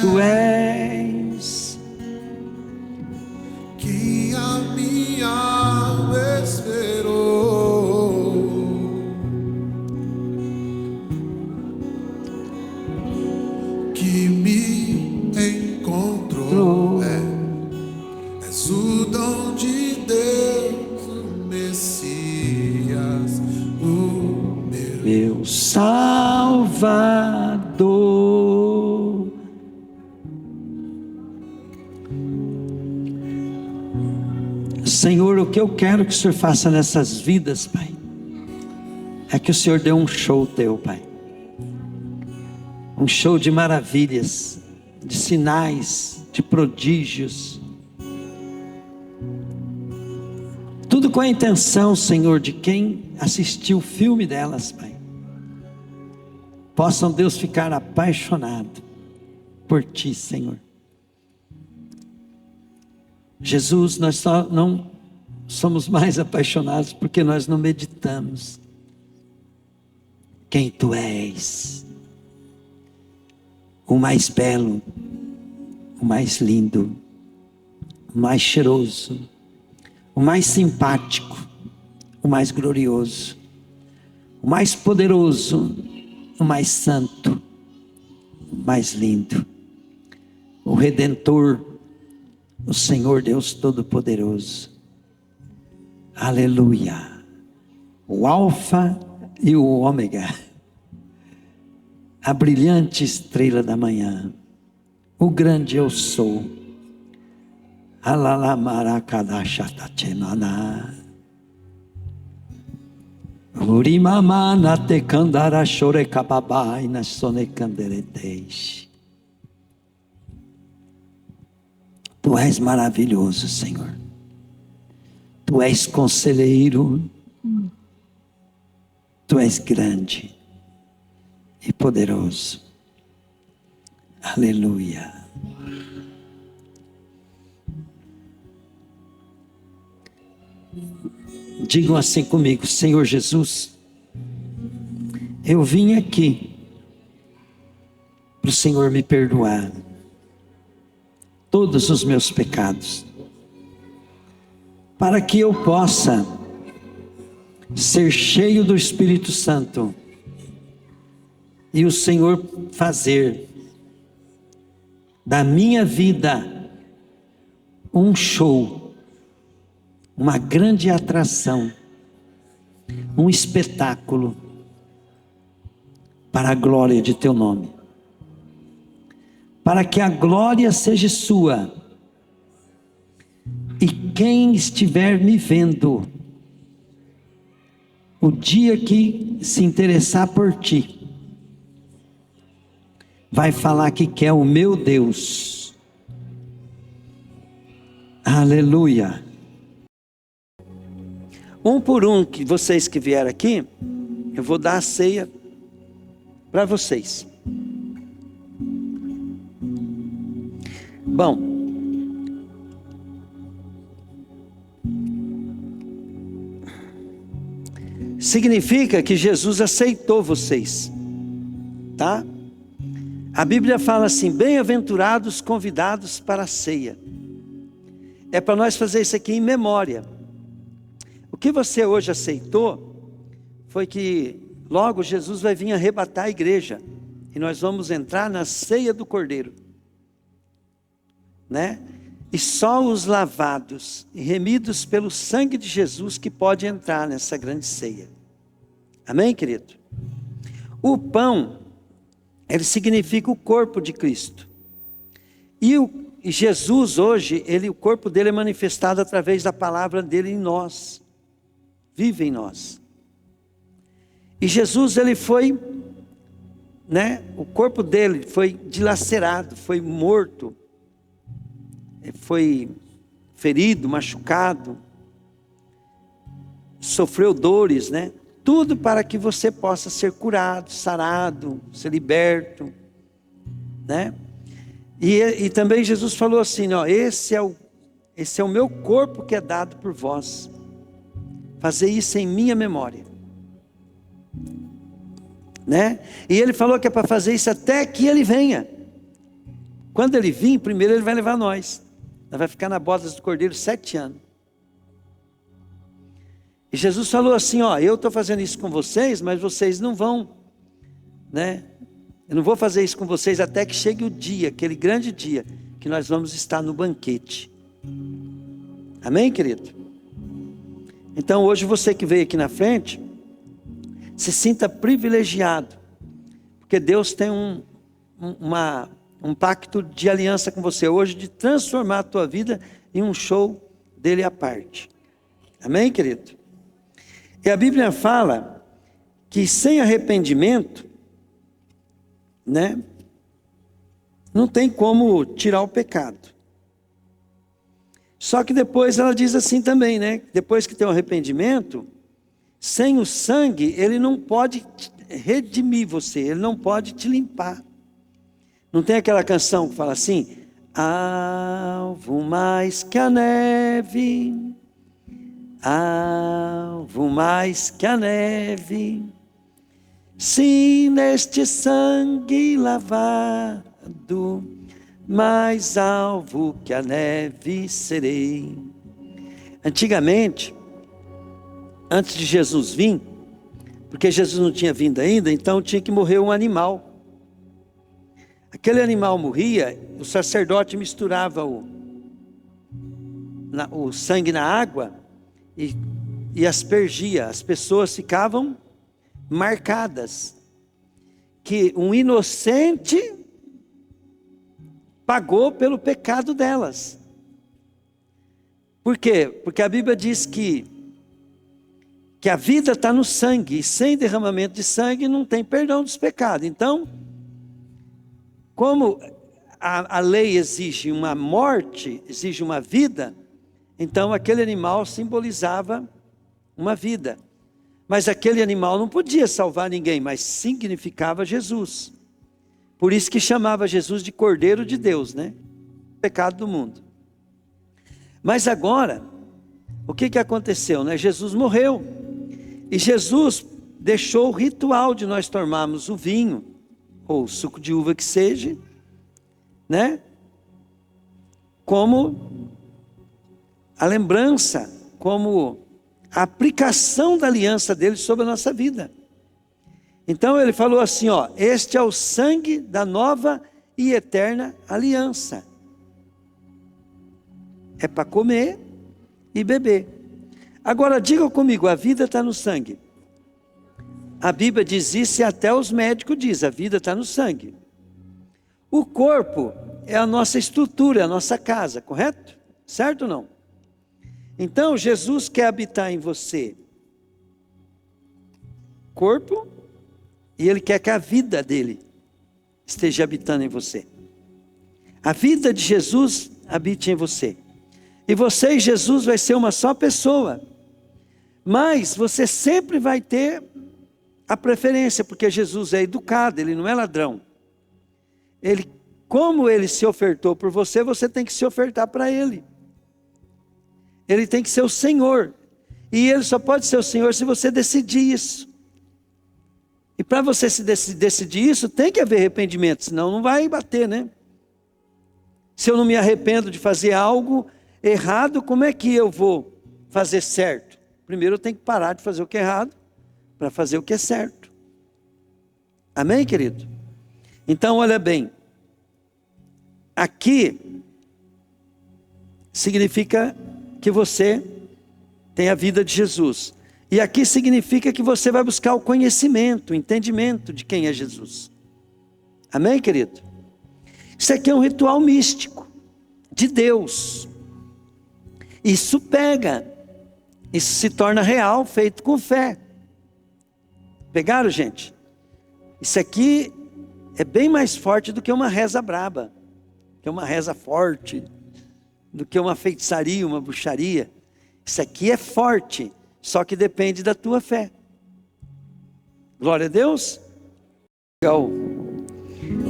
Tu és que a minha alma esperou. Que me encontrou. És o dom de Deus, o Messias, o meu Salvador. Senhor, o que eu quero que o Senhor faça nessas vidas, Pai, é que o Senhor dê um show teu, Pai. Um show de maravilhas, de sinais, de prodígios. Tudo com a intenção, Senhor, de quem assistiu o filme delas, Pai. Possam, Deus, ficar apaixonado por Ti, Senhor. Jesus, nós só não somos mais apaixonados porque nós não meditamos quem Tu és. O mais belo, o mais lindo, o mais cheiroso, o mais simpático, o mais glorioso, o mais poderoso, o mais santo, o mais lindo, o Redentor, o Senhor Deus Todo-Poderoso. Aleluia. O Alfa e o Ômega, a brilhante estrela da manhã, o grande eu sou. Alalamaracadachatachenana. Urimamana tecandara chorecababai na sonecandereteis. Tu és maravilhoso, Senhor. Tu és conselheiro. Tu és grande e poderoso. Aleluia. Digam assim comigo: Senhor Jesus, eu vim aqui para o Senhor me perdoar todos os meus pecados, para que eu possa ser cheio do Espírito Santo e o Senhor fazer da minha vida um show, uma grande atração, um espetáculo para a glória de Teu nome, para que a glória seja sua e quem estiver me vendo, o dia que se interessar por ti, vai falar que quer o meu Deus. Aleluia. Um por um, que vocês que vieram aqui, eu vou dar a ceia para vocês. Bom, significa que Jesus aceitou vocês, tá? A Bíblia fala assim: bem-aventurados convidados para a ceia. É para nós fazer isso aqui em memória. O que você hoje aceitou foi que logo Jesus vai vir arrebatar a igreja e nós vamos entrar na ceia do Cordeiro, né? E só os lavados e remidos pelo sangue de Jesus que pode entrar nessa grande ceia. Amém, querido? O pão, ele significa o corpo de Cristo. E Jesus hoje, o corpo dele é manifestado através da palavra dele em nós. Vive em nós. E Jesus, ele foi, né? O corpo dele foi dilacerado, foi morto, foi ferido, machucado, sofreu dores, né? Tudo para que você possa ser curado, sarado, ser liberto, né? E também Jesus falou assim, ó, esse é o meu corpo que é dado por vós. Fazer isso em minha memória, né? E ele falou que é para fazer isso até que ele venha. Quando ele vir, primeiro ele vai levar nós. Nós vai ficar na bodas do Cordeiro 7 anos. E Jesus falou assim, ó, eu estou fazendo isso com vocês, mas vocês não vão, né? Eu não vou fazer isso com vocês até que chegue o dia, aquele grande dia, que nós vamos estar no banquete. Amém, querido? Então hoje você que veio aqui na frente, se sinta privilegiado, porque Deus tem um pacto de aliança com você hoje, de transformar a tua vida em um show dele à parte. Amém, querido? E a Bíblia fala que sem arrependimento, né, não tem como tirar o pecado. Só que depois ela diz assim também, né? Depois que tem o arrependimento, sem o sangue, ele não pode redimir você, ele não pode te limpar. Não tem aquela canção que fala assim: alvo mais que a neve, alvo mais que a neve, se neste sangue lavado, mais alvo que a neve serei. Antigamente, antes de Jesus vir, porque Jesus não tinha vindo ainda, então tinha que morrer um animal. Aquele animal morria, o sacerdote misturava o sangue na água e aspergia. As pessoas ficavam marcadas, que um inocente pagou pelo pecado delas. Por quê? Porque a Bíblia diz que a vida está no sangue, e sem derramamento de sangue não tem perdão dos pecados. Então, como a lei exige uma morte, exige uma vida, então aquele animal simbolizava uma vida. Mas aquele animal não podia salvar ninguém, mas significava Jesus. Por isso que chamava Jesus de Cordeiro de Deus, né? Pecado do mundo. Mas agora, o que aconteceu, né? Jesus morreu. E Jesus deixou o ritual de nós tomarmos o vinho, ou suco de uva que seja, né? Como a lembrança, como a aplicação da aliança dele sobre a nossa vida. Então ele falou assim, ó, este é o sangue da nova e eterna aliança. É para comer e beber. Agora diga comigo, a vida está no sangue. A Bíblia diz isso e até os médicos dizem, a vida está no sangue. O corpo é a nossa estrutura, é a nossa casa, correto? Certo ou não? Então, Jesus quer habitar em você corpo, e Ele quer que a vida dele esteja habitando em você. A vida de Jesus habite em você. E você e Jesus vai ser uma só pessoa. Mas você sempre vai ter a preferência, porque Jesus é educado, Ele não é ladrão. Como Ele se ofertou por você, você tem que se ofertar para Ele. Ele tem que ser o Senhor. E Ele só pode ser o Senhor se você decidir isso. E para você se decidir isso, tem que haver arrependimento, senão não vai bater, né? Se eu não me arrependo de fazer algo errado, como é que eu vou fazer certo? Primeiro eu tenho que parar de fazer o que é errado, para fazer o que é certo. Amém, querido? Então, olha bem. Aqui significa que você tem a vida de Jesus. E aqui significa que você vai buscar o conhecimento, o entendimento de quem é Jesus. Amém, querido? Isso aqui é um ritual místico de Deus. Isso pega, isso se torna real, feito com fé. Pegaram, gente? Isso aqui é bem mais forte do que uma reza braba, que é uma reza forte, do que uma feitiçaria, uma bruxaria. Isso aqui é forte, só que depende da tua fé. Glória a Deus.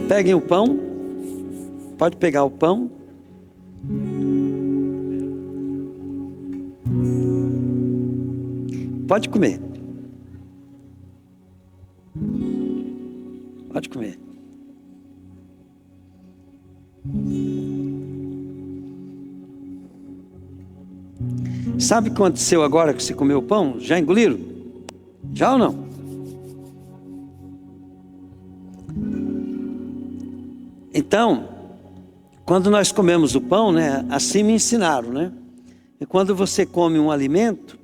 Peguem o pão. Pode pegar o pão. Pode comer. Pode comer. Sabe o que aconteceu agora que você comeu o pão? Já engoliram? Já ou não? Então, quando nós comemos o pão, né? Assim me ensinaram, né? E quando você come um alimento,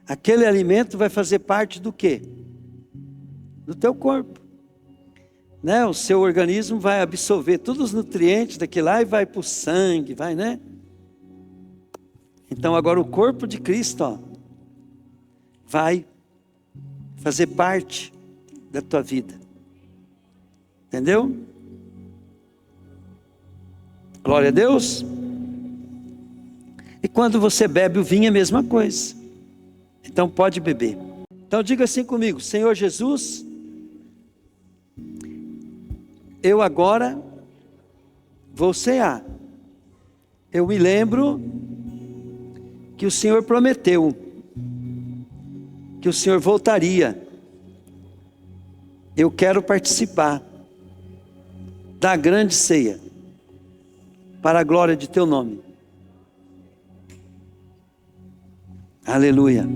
aquele alimento vai fazer parte do quê? Do teu corpo. Né? O seu organismo vai absorver todos os nutrientes daquilo lá e vai para o sangue, vai, né? Então agora o corpo de Cristo, ó, vai fazer parte da tua vida. Entendeu? Glória a Deus. E quando você bebe o vinho é a mesma coisa. Então pode beber. Então diga assim comigo: Senhor Jesus, eu agora vou cear. Eu me lembro que o Senhor prometeu que o Senhor voltaria. Eu quero participar da grande ceia para a glória de teu nome. Aleluia.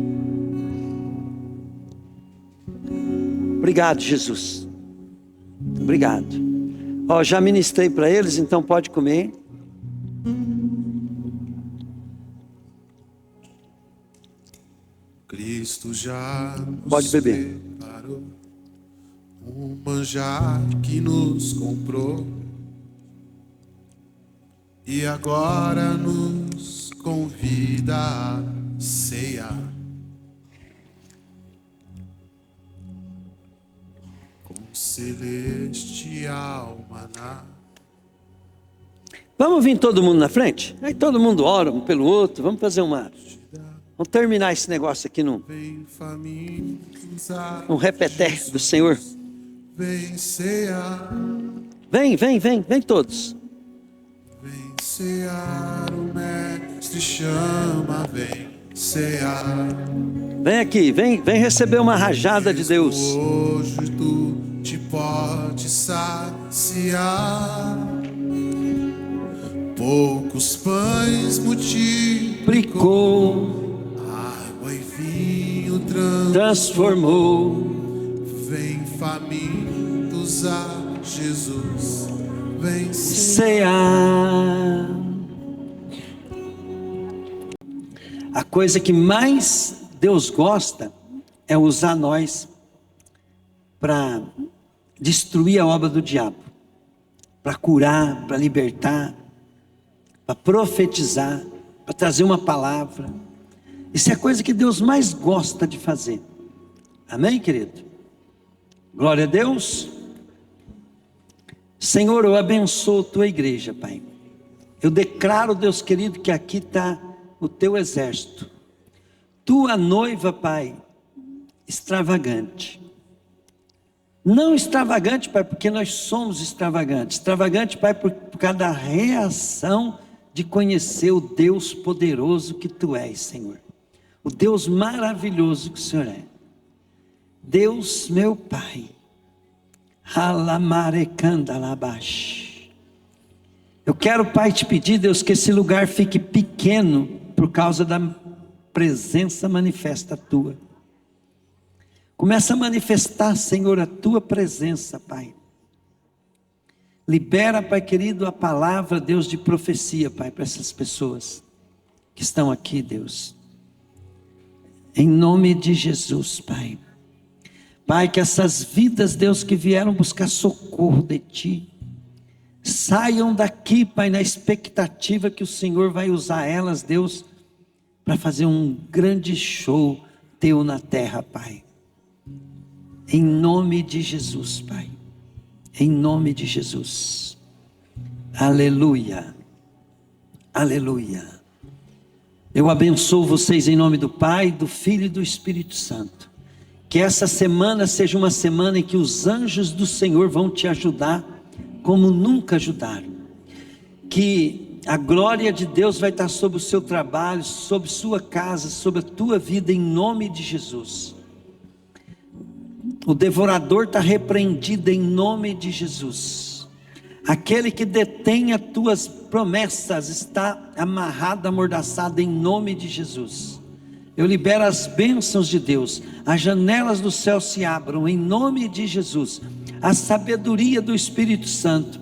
Obrigado, Jesus. Obrigado. Ó, já ministrei para eles, então pode comer. Cristo já Pode beber. separou um manjar que nos comprou e agora nos convida a ceiar com celestial maná. Vamos vir todo mundo na frente? Aí todo mundo ora um pelo outro. Vamos fazer uma... Vamos terminar esse negócio aqui num repeté do Senhor. Vem cear, Vem todos. vem cear, o mestre chama, vem cear. Vem aqui, vem receber uma rajada de Deus. Hoje tu te pode saciar. Poucos pães multiplicou, água e vinho Transformou. Vem famintos a Jesus, vem Cear. A coisa que mais Deus gosta é usar nós para destruir a obra do diabo, para curar, para libertar, para profetizar, para trazer uma palavra. Isso é a coisa que Deus mais gosta de fazer. Amém, querido? Glória a Deus. Senhor, eu abençoo a tua igreja, Pai. Eu declaro, Deus querido, que aqui está o teu exército. Tua noiva, Pai, extravagante. Não extravagante, Pai, porque nós somos extravagantes. Extravagante, Pai, por causa da reação de conhecer o Deus poderoso que Tu és, Senhor. O Deus maravilhoso que o Senhor é. Deus, meu Pai. Halamarekandalabash. Eu quero, Pai, te pedir, Deus, que esse lugar fique pequeno por causa da presença manifesta Tua. Começa a manifestar, Senhor, a Tua presença, Pai. Libera, Pai querido, a palavra, Deus, de profecia, Pai, para essas pessoas que estão aqui, Deus. Em nome de Jesus, Pai. Pai, que essas vidas, Deus, que vieram buscar socorro de Ti, saiam daqui, Pai, na expectativa que o Senhor vai usar elas, Deus, para fazer um grande show Teu na terra, Pai. Em nome de Jesus, Pai. Em nome de Jesus. Aleluia. Aleluia. Eu abençoo vocês em nome do Pai, do Filho e do Espírito Santo. Que essa semana seja uma semana em que os anjos do Senhor vão te ajudar como nunca ajudaram. Que a glória de Deus vai estar sobre o seu trabalho, sobre sua casa, sobre a tua vida, em nome de Jesus. O devorador está repreendido em nome de Jesus. Aquele que detém as tuas promessas está amarrado, amordaçado em nome de Jesus. Eu libero as bênçãos de Deus. As janelas do céu se abram em nome de Jesus. A sabedoria do Espírito Santo.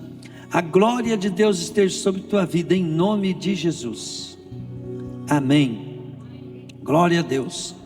A glória de Deus esteja sobre tua vida em nome de Jesus. Amém. Glória a Deus.